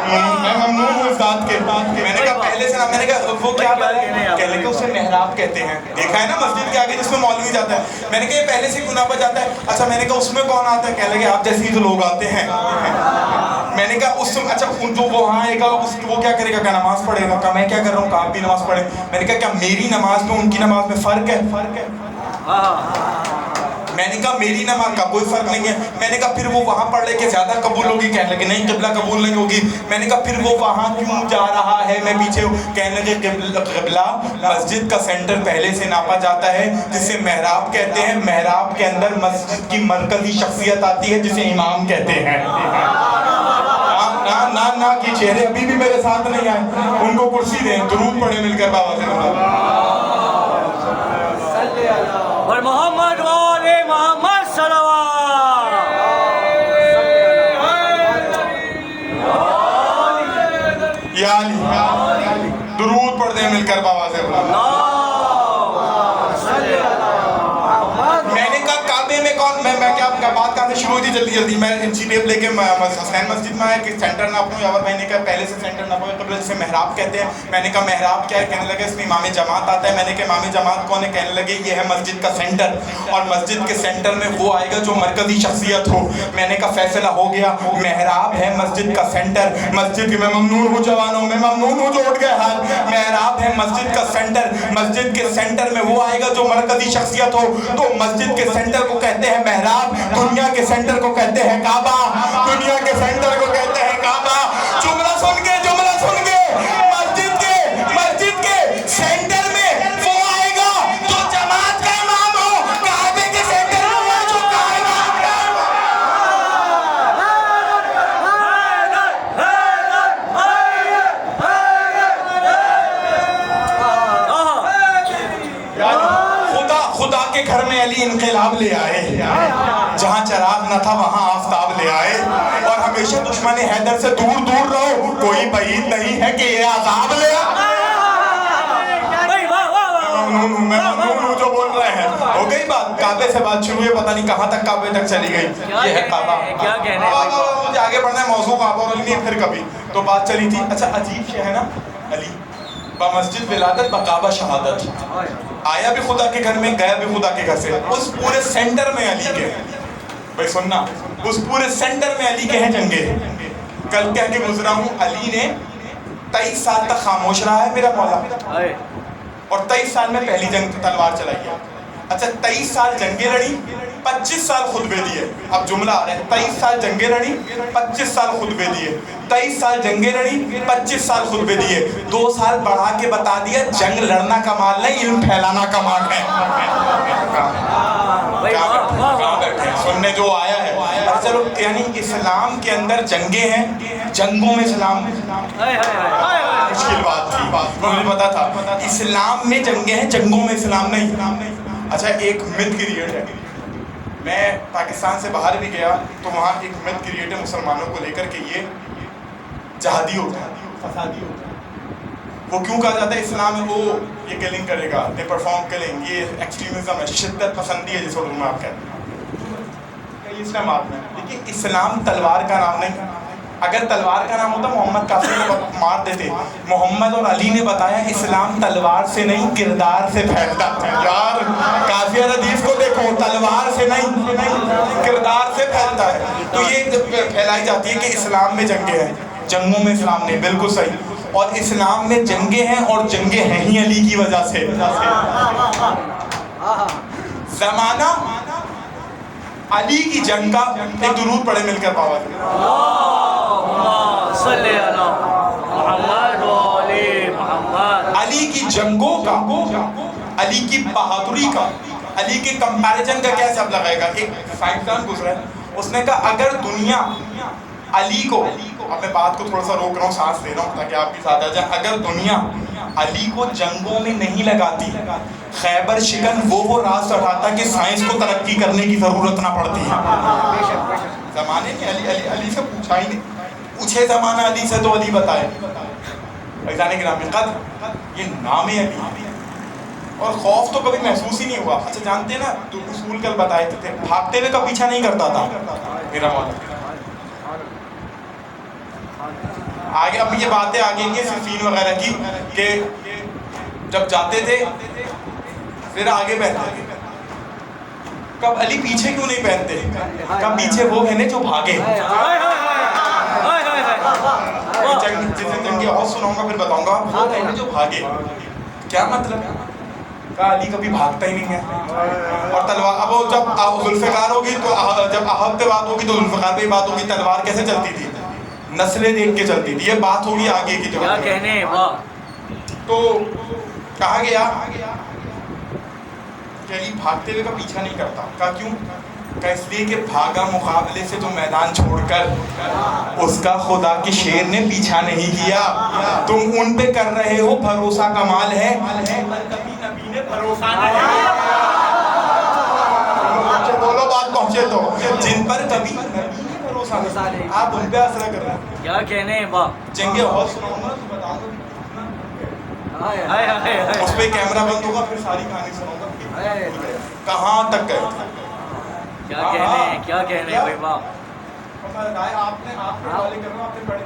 میں ممنون ہوں اس بات کے. میں نے کہا پہلے سے نا, میں نے کہا وہ کیا بات ہے. کہنے لگے اسے محراب کہتے ہیں. دیکھا ہے نا مسجد کے آگے جس میں مولوی جاتا ہے. میں نے کہا یہ پہلے سے کیوں ناپا جاتا ہے. اچھا میں نے کہا اس میں کون آتا ہے. کہنے لگے آپ جیسے ہی تو لوگ آتے ہیں. میں نے کہا اس اچھا جو وہاں آئے گا وہ کیا کرے گا, کیا نماز پڑھے گا. کہا میں کیا کر رہا ہوں, کہ آپ بھی نماز پڑھیں. میں نے کہا کیا میری نماز میں ان کی نماز میں فرق ہے. میں نے کہا میری نماز کا کوئی فرق نہیں ہے. میں نے کہا پھر وہ وہاں پڑھ لے کے زیادہ قبول ہوگی. کہنے لگے نہیں قبلہ قبول نہیں ہوگی. میں نے کہا پھر وہ وہاں کیوں جا رہا ہے, میں پیچھے ہوں. کہنے لگے قبلہ مسجد کا سینٹر پہلے سے ناپا جاتا ہے جسے محراب کہتے ہیں. محراب کے اندر مسجد کی مرکزی شخصیت آتی ہے جسے امام کہتے ہیں. نہ کی چہرے ابھی بھی میرے ساتھ نہیں آئے, ان کو کرسی دیں. درود پڑھے مل کر بابا سے. اور محمد والے محمد صلوات. یا علی درود پڑھ دیں مل کر بابا سے. میں نے کہا کعبے میں کون, میں کیا بات کہاں سے شروع ہوئی تھی جلدی میں انچی ٹیپ لے کے حسین مسجد میں آیا کہ سینٹر ناپوں. یا میں نے کہا پہلے سے سینٹر ناپوں قبل جسے محراب کہتے ہیں. میں نے کہا محراب کیا ہے, کہنے لگے اس میں امام جماعت آتا ہے. میں نے کہا امام جماعت کون ہے, کہنے لگے یہ ہے مسجد کا سینٹر, اور مسجد کے سینٹر میں وہ آئے گا جو مرکزی شخصیت ہو. میں نے کہا فیصلہ ہو گیا, محراب ہے مسجد کا سینٹر. مسجد کی میں ممنون ہوں جوانوں, میں ممنون ہوں جو اٹھ گئے ہاتھ. محراب ہے مسجد کا سینٹر, مسجد کے سینٹر میں وہ آئے گا جو مرکزی شخصیت ہو. تو مسجد کے سینٹر کو کہتے ہیں محراب, دنیا کے سینٹر کو کہتے ہیں کعبہ, دنیا کے سینٹر کو کہتے ہیں کعبہ. جملہ سن کے مسجد کے سینٹر میں وہ آئے گا جو جماعت کا امام ہو. کعبے کے سینٹر میں وہ جو کائنات کا خدا کے گھر میں علی انقلاب لے آئے. جہاں چراغ نہ تھا وہاں آفتاب لے آئے. اور ہمیشہ دشمن حیدر سے دور دور رہو, کوئی بعید نہیں ہے کہ یہ عذاب لے آئے. میں ممنون ہوں جو بول رہے ہیں. ہو گئی بات, کعبے سے بات شروع ہے, پتہ نہیں کہاں تک کعبے تک چلی گئی. یہ ہے کعبہ. مجھے آگے بڑھنا ہے, موضوع کعبہ اور علی نہیں پھر کبھی تو بات چلی تھی. اچھا عجیب شے ہے نا, علی بمسجد ولادت بکعبہ شہادت. آیا بھی خدا کے گھر میں, گیا بھی خدا کے گھر سے. اس پورے سینٹر میں علی کے, بھائی سننا, اس پورے سینٹر میں علی کے ہیں جنگے. کل کہہ کے گزرا ہوں, علی نے 23 سال تک خاموش رہا ہے میرا مولا, اور 23 سال میں پہلی جنگ تلوار چلائی ہے. اچھا 23 سال جنگیں لڑی, 25 سال خطبے دیے. اب جملہ آ رہا ہے, 23 سال جنگیں لڑی, 25 سال خطبے دیے. 23 سال جنگیں لڑی, 25 سال خطبے دیے. 2 سال بڑھا کے بتا دیا جنگ لڑنا کمال نہیں, علم پھیلانا کمال ہے. کہاں بیٹھے ہیں سننے جو آیا ہے. چلو یعنی اسلام کے اندر جنگیں ہیں, جنگوں میں اسلام مشکل بات تھی, مجھے پتا تھا. اسلام میں جنگیں ہیں, جنگوں میں اسلام نہیں. اچھا ایک مت کریٹ ہے, میں پاکستان سے باہر بھی گیا تو وہاں ایک مت کریٹ ہے مسلمانوں کو لے کر کہ یہ جہادی ہوتا ہے, فسادی ہوتا ہے. وہ کیوں کہا جاتا ہے اسلام میں وہ یہ کلنگ کرے گا, دے پرفارم کلنگ, یہ ایکسٹریمزم ہے, شدت پسندی ہے جس اردو میں آپ کہتے ہیں. اسلام میں لیکن اسلام تلوار کا نام نہیں. اگر تلوار کا نام ہوتا محمد کافر کو مار دیتے. محمد اور علی نے بتایا اسلام تلوار سے نہیں کردار سے پھیلتا ہے. یار کافر حدیث کو دیکھو, تلوار سے نہیں کردار سے پھیلتا ہے. تو یہ پھیلائی جاتی ہے کہ اسلام میں جنگیں ہیں, جنگوں میں اسلام نہیں. بالکل صحیح. اور اسلام میں جنگیں ہیں, اور جنگیں ہیں ہی علی کی وجہ سے. زمانہ علی کی جنگ کا ایک درود پڑھے مل کر بابا جی. علی کی جنگوں کا, علی کی بہادری کا, علی کے کمپیریزن کا کیا حساب لگائے گا. ایک سائنسدان گزرا ہے, اس نے کہا اگر دنیا علی کو, اب میں بات کو تھوڑا سا روک رہا ہوں, سانس لے رہا ہوں تاکہ آپ بھی ساتھ آ جائیں. اگر دنیا علی کو جنگوں میں نہیں لگاتی, خیبر شکن وہ راز اٹھاتا کہ سائنس کو ترقی کرنے کی ضرورت نہ پڑتی ہے. زمانے میں علی سے پوچھا ہی نہیں, پوچھے زمانہ علی سے تو علی بتائے. فیضان گرامی قدر, یہ نام علی اور خوف تو کبھی محسوس ہی نہیں ہوا. اچھا جانتے ہیں نا, تو اصول کل بتائے تھے, بھاگتے ہوئے کا پیچھا نہیں کرتا تھا میرا مولا. آگے اب یہ باتیں آگے ہیں صفین وغیرہ کی کہ جب جاتے تھے پھر آگے پہنتے تھے. کب علی پیچھے کیوں نہیں پہنتے, کب پیچھے وہ پہنے جو بھاگے. جیسے جنگ اور سناؤں گا پھر بتاؤں گا, وہ پہنے جو بھاگے. کیا مطلب, کہا علی کبھی بھاگتا ہی نہیں ہے. اور تلوار اب وہ جب ذوالفقار ہوگی تو جب احد پہ بات ہوگی تو ذوالفقار پہ ہی بات ہوگی. تلوار کیسے چلتی تھی؟ نسلیں دیکھ کے چلتی تھی. یہ بات ہوگی آگے کی. کیا کہنے, واہ. تو کہا گیا کہ علی بھاگتے ہوئے کا پیچھا نہیں کرتا. کہا کیوں؟ کہ اس لیے کہ بھاگا مقابلے سے تو میدان چھوڑ کر اس کا خدا کے شیر نے پیچھا نہیں کیا. تم ان پہ کر رہے ہو بھروسہ کمال ہے, کبھی نبی نے بھروسہ نہیں. بولو بات پہنچے تو. جن پر کبھی نبی نے بھروسہ نہیں, آپ ان پہ آسرا کر رہے ہیں. کیا کہنے, واہ. جنگ احد سناؤں گا تو بتاؤں گا ہائے اس پہ کیمرہ بند ہوگا, پھر ساری کہانی سناؤں گا کہاں تک گئے. کیا کہنے بھائی, واہ.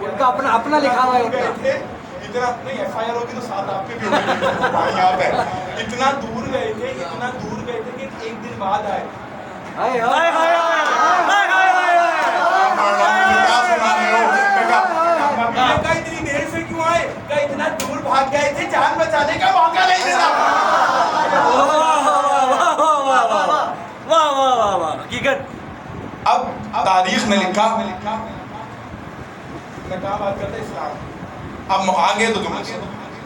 ان کا اپنا لکھا ہوا ہے. اتنا ایف آئی آر ہوگی تو ساتھ آپ کے بھی ہوگی. اتنا دور گئے تھے کہ ایک دن بعد آئے. اتنی دیر سے کیوں آئے؟ اتنا دور بھاگ گئے تھے, جان بچانے کا موقع نہیں ملا. حقیقت. اب تاریخ نے لکھا, میں کہاں بات کرتا اسلام. اب آگے تو تم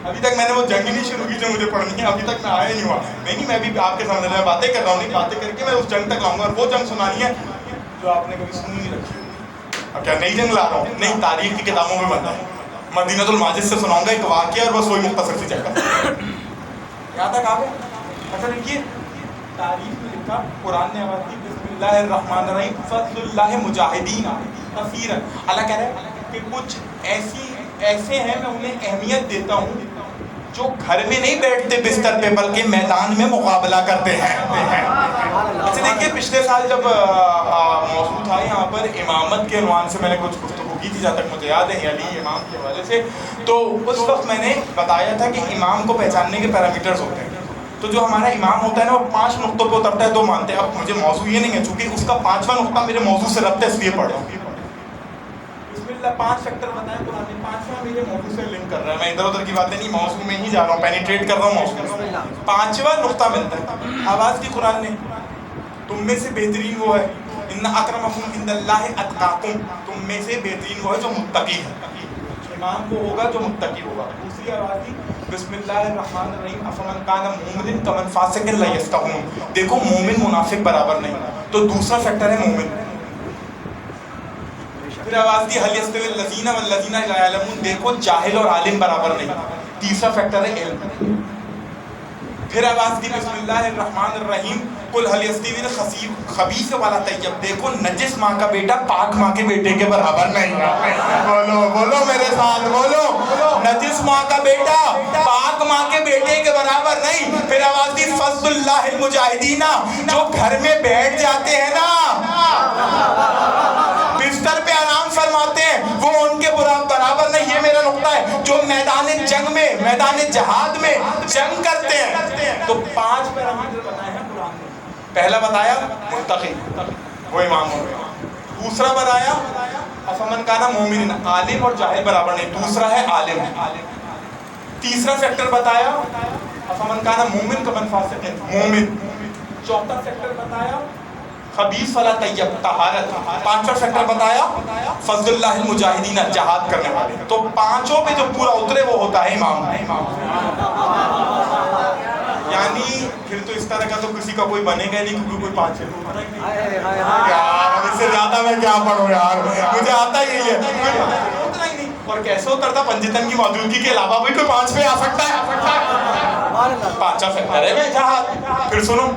ابھی تک میں نے وہ جنگ نہیں شروع کی جو مجھے پڑھنی ہے. ابھی تک میں آیا نہیں ہوا. نہیں, میں بھی آپ کے سامنے میں باتیں کر رہا ہوں. نہیں, باتیں کر کے میں اس جنگ تک لاؤں گا, اور وہ جنگ سنانی ہے جو آپ نے کبھی سنی نہیں رکھی. اب کیا نئی جنگ لا رہا ہوں؟ نہیں, تاریخ کی کتابوں میں بننا ہے. مدینۃ الماجد سے سناؤں گا ایک واقعہ, اور بس وہی مختصر سی جگہ. یہاں تک آ گئے. اچھا دیکھیے, تاریخ میں لکھا, قرآن نے آواز دی, بسم اللہ الرحمن الرحیم, فضل اللہ مجاہدین کثیرا. اللہ کہہ رہے ہیں کہ کچھ ایسے ہیں میں انہیں اہمیت دیتا ہوں جو گھر میں نہیں بیٹھتے بستر پہ, بلکہ میدان میں مقابلہ کرتے ہیں. اچھا دیکھیے, پچھلے سال جب موضوع تھا یہاں پر امامت کے عنوان سے, میں نے کچھ گفتگو کی تھی جہاں تک مجھے یاد ہے علی امام کے حوالے سے. تو اس وقت میں نے بتایا تھا کہ امام کو پہچاننے کے پیرامیٹرز ہوتے ہیں. تو جو ہمارا امام ہوتا ہے نا, وہ 5 نقطوں پہ اترتا ہے, 2 مانتے ہیں. اب مجھے موضوع یہ نہیں ہے, چونکہ اس کا 5واں نقطہ میرے موضوع سے ربط ہے, اس لیے پڑھ رہا ہوں. بسم اللہ, 5 فیکٹر بتائیں قرآن نے, 5واں میرے موضوع سے لنک کر رہا ہے. میں ادھر ادھر کی باتیں نہیں, موضوع میں ہی جا رہا ہوں, پینیٹریٹ کر رہا ہوں موضوع میں. 5واں نقطہ ملتا ہے. آواز دی قرآن نے, تم میں سے بہترین وہ ہے, ان اکرمکم عند اللہ اتقاکم, تم میں سے بہترین وہ ہے جو متقی ہے. امام وہ ہوگا جو متقی ہوگا. دوسری آواز دی, بسم اللہ الرحمن الرحیم, افمن کان مومنا کمن فاسق لا یستوون. دیکھو, مومن منافق برابر نہیں. تو دوسرا فیکٹر ہے مومن. پھر آواز دی, هل یستوی الذین والذین لا یعلمون. دیکھو, جاہل اور عالم برابر نہیں. تیسرا فیکٹر ہے علم. پھر آواز دی, بسم اللہ الرحمن الرحیم, قل هل یستوی الخبیث ولا طیب. دیکھو, نجس ماں کا بیٹا پاک ماں کے بیٹے کے برابر نہیں. بولو میرے ساتھ, بولو. نجس ماں کا بیٹا پاک ماں کے بیٹے کے برابر نہیں. پھر آواز دی, فضل اللہ المجاہدین, جو گھر میں بیٹھ جاتے ہیں نا, بستر پہ آرام فرماتے ہیں, وہ ان کے برابر نہیں. یہ میرا نقطہ ہے. جو میدان جنگ میں, میدان جہاد میں جنگ کرتے ہیں. تو 5 پیرامیٹر بتائے ہیں قرآن نے. پہلا بتایا متقی, وہ امام ہو گیا. دوسرا بتایا افمن کان مومنا, عالم اور جاہل برابر نہیں. دوسرا ہے عالم. تیسرا فیکٹر بتایا افمن کان مومن کمن فاسق, مومن. چوتھا فیکٹر بتایا خبیث ولا طیب, طہارت. 5واں فیکٹر بتایا فضل اللہ المجاہدین, جہاد کرنے والے. تو 5 پہ جو پورا اترے وہ ہوتا ہے امام. یعنی پھر تو اس طرح کا تو کسی کا کوئی بنے گا نہیں, کیونکہ کوئی 5 ہے. یار اس سے زیادہ میں کیا پڑھوں یار, مجھے آتا ہی ہے. اتنا ہی نہیں. اور کیسے اترتا, پنجتن کی موجودگی کے علاوہ بھی کوئی 5 پہ آ سکتا ہے. 5واں فیکٹر ہے میں جہاد. پھر سنو,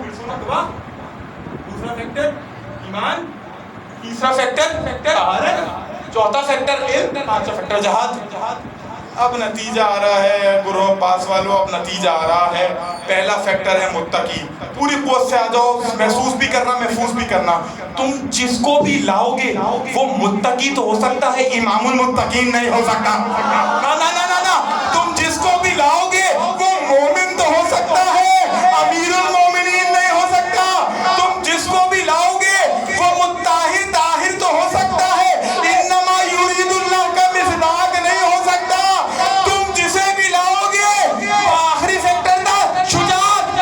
دوسرا فیکٹر ایمان, تیسرا فیکٹر طہارت, چوتھا فیکٹر علم, 5واں فیکٹر جہاد. اب نتیجہ آ رہا ہے گروہ پاس والوں, اب نتیجہ آ رہا ہے. پہلا فیکٹر ہے متقی. پوری قوت سے آ جاؤ, محسوس بھی کرنا, محفوظ بھی کرنا. تم جس کو بھی لاؤ گے وہ متقی تو ہو سکتا ہے, امام المتقین نہیں ہو سکتا. نا نا نا نا نا, تم جس کو بھی لاؤ گے وہ مومن تو ہو سکتا ہے, امیر المومنین نہیں ہو سکتا. تم جس کو بھی لاؤ گے وہ متحد طاہر تو ہو سکتا ہے, انما یرید اللہ کا مصداق نہیں ہو سکتا. تم جسے بھی لاؤ گے وہ آخری فیکٹر تھا شجاعت,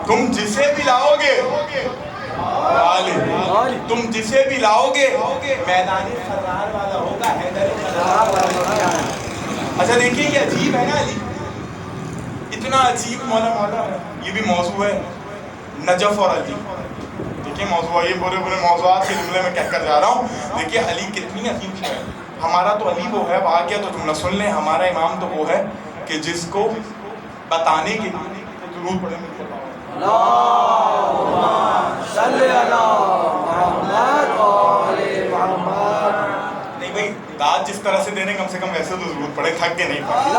تم جسے بھی لاؤ گے تم جسے بھی لاؤ گے میدان خرار والا ہوگا حیدر خرار والا. اچھا دیکھیے یہ عجیب ہے نا علی, اتنا عجیب مولا ہے. یہ بھی موضوع ہے نجف اور علی. دیکھیے موضوع یہ پورے موضوعات کے جملے میں کہہ کر جا رہا ہوں. دیکھیے علی کتنی عظیم ہے. ہمارا تو علی وہ ہے, وہاں کیا تو جملہ سن لیں, ہمارا امام تو وہ ہے کہ جس کو بتانے کے لیے ضرور پڑھیں مجھ کو نہیں بھائی, داد جس طرح سے دے رہے ہیں کم سے کم ویسے تو ضرور پڑھیں, تھک کے نہیں پڑھیں.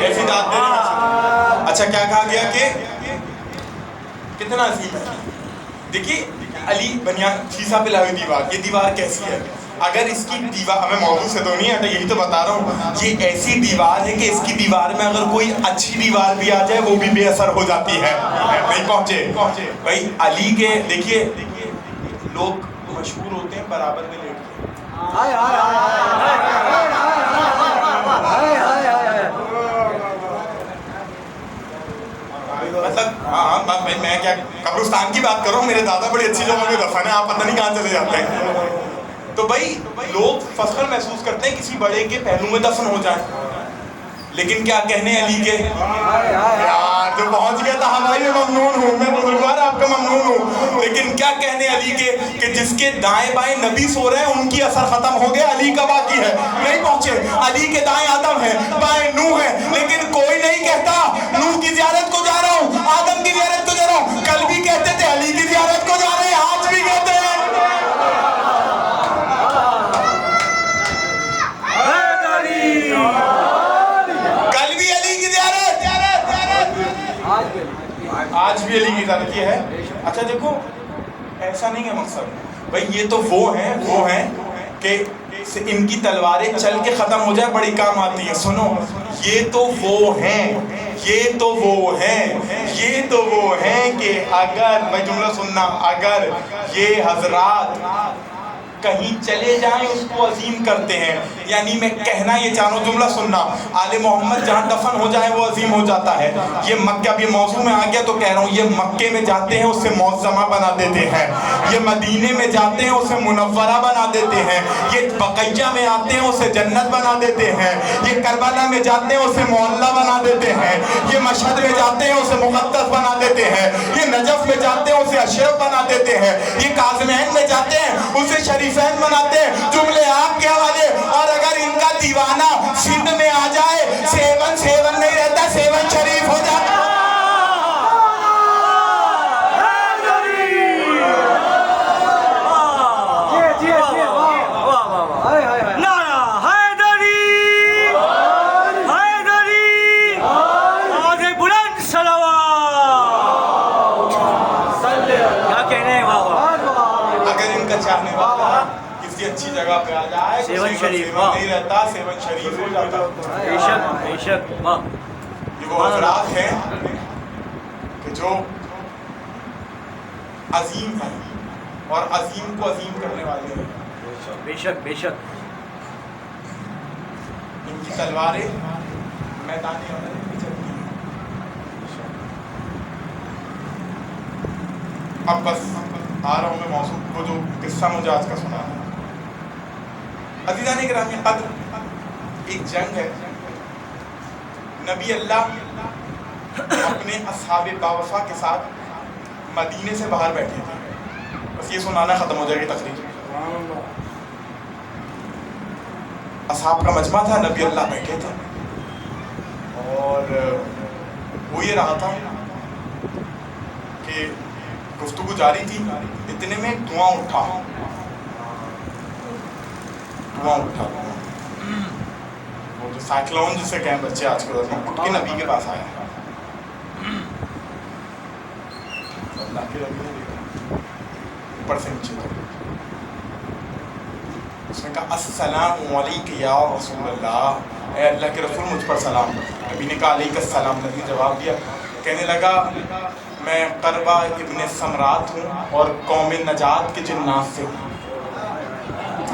جیسی داد دے رہے ہیں. اچھا کیا کہا گیا کہ کتنا عظیم ہے. دیکھیے علی بنیاد شیشہ پہ لائی دیوار, یہ دیوار کیسی ہے؟ اگر اس کی دیوار, ہمیں موضوع سے تو نہیں ہے, یہی تو بتا رہا ہوں, یہ ایسی دیوار ہے کہ اس کی دیوار میں اگر کوئی اچھی دیوار بھی آ جائے وہ بھی بے اثر ہو جاتی ہے. نہیں پہنچے بھائی علی کے. دیکھیے لوگ مشہور ہوتے ہیں برابر میں لیٹ کے. مطلب ہاں میں کیا قبرستان کی بات کر رہا ہوں, میرے دادا بڑی اچھی جگہ میں دفن ہے, آپ پتہ نہیں کہاں چلے جاتے ہیں. تو بھائی لوگ فخر محسوس کرتے ہیں کسی بڑے کے پہلو میں دفن ہو جائیں, لیکن کیا کہنے علی کے یار جو پہنچ گیا تھا ہماری میں ممنون ہوں, میں بزرگوار آپ کا ممنون ہوں, لیکن کیا کہنے علی کے کہ جس کے دائیں بائیں نبی سو رہے ہیں ان کی اثر ختم ہو گیا, علی کا باقی ہے. نہیں پہنچے. علی کے دائیں آدم ہے, بائیں نوح ہے, لیکن کوئی نہیں کہتا نوح کی زیارت کو جا رہا ہوں, آدم کی زیارت کو جا رہا ہوں. کل بھی کہتے تھے علی کی زیارت کو جا رہے ہیں, آج بھی کہتے ہیں. آج بھی علی کی زیارت یہ ہے. اچھا دیکھو ایسا نہیں ہے مقصد بھائی, یہ تو وہ ہیں کہ ان کی تلواریں چل کے ختم ہو جائے بڑی کام آتی ہے. سنو یہ تو وہ ہیں کہ اگر میں جملہ سننا, اگر یہ حضرات کہیں چلے جائیں اس کو عظیم کرتے ہیں. یعنی میں کہنا یہ چاہ رہا ہوں, جملہ سننا, آل محمد جہاں دفن ہو جائے وہ عظیم ہو جاتا ہے. یہ مکہ, اب یہ موضوع میں آ گیا تو کہہ رہا ہوں, یہ مکے میں جاتے ہیں اسے معظمہ بنا دیتے ہیں, یہ مدینے میں جاتے ہیں اسے منورہ بنا دیتے ہیں, یہ بقیہ میں آتے ہیں اسے جنت بنا دیتے ہیں, یہ کربلا میں جاتے ہیں اسے معلیٰ بنا دیتے ہیں, یہ مشہد میں جاتے ہیں اسے مقدس بنا دیتے ہیں, یہ نجف میں جاتے ہیں اسے اشرف بنا دیتے ہیں, یہ کاظمین میں جاتے ہیں اسے شریفین بناتے ہیں. جملے آپ کے حوالے. اور اگر ان کا دیوانہ سندھ میں آ جائے, 7 نہیں رہتا, 7 شریف ہو جاتا. چاہنے والا کسی اچھی جگہ پہ آ جائے, 7 شریف نہیں رہتا, 7 شریف ہو جاتا. بے شک یہ وہ حضرات ہیں کہ جو عظیم ہیں اور عظیم کو عظیم کرنے والے ہیں. بے شک ان کی تلواریں میدان عمل میں چلتی ہیں. اب بس آ رہا ہوں میں موضوع کو, جو قصہ مجھے آج کا سنا ہے. عزیزان گرامی قدر, ایک جنگ ہے, نبی اللہ اپنے اصحاب باوفا کے ساتھ مدینے سے باہر بیٹھے تھے. بس یہ سنانا ختم ہو جائے گی تقریر. اصحاب کا مجمع تھا, نبی اللہ بیٹھے تھے اور وہ یہ رہا تھا کہ گفتگو جاری تھی. اتنے میں دھواں اٹھا, وہ جو سائیکلون جسے کہیں بچے آج کل اٹھ کے نبی کے پاس آیا. اللہ کے نبی نے دیکھا اوپر سے نیچے تک, اس نے کہا السلام علیکم یا رسول اللہ, اے اللہ کے رسول مجھ پر سلام. نبی نے کہا علیک السلام. نبی نے جواب دیا, کہنے لگا میں قربہ ابن سمرات ہوں اور قوم نجات کے جنات سے ہوں.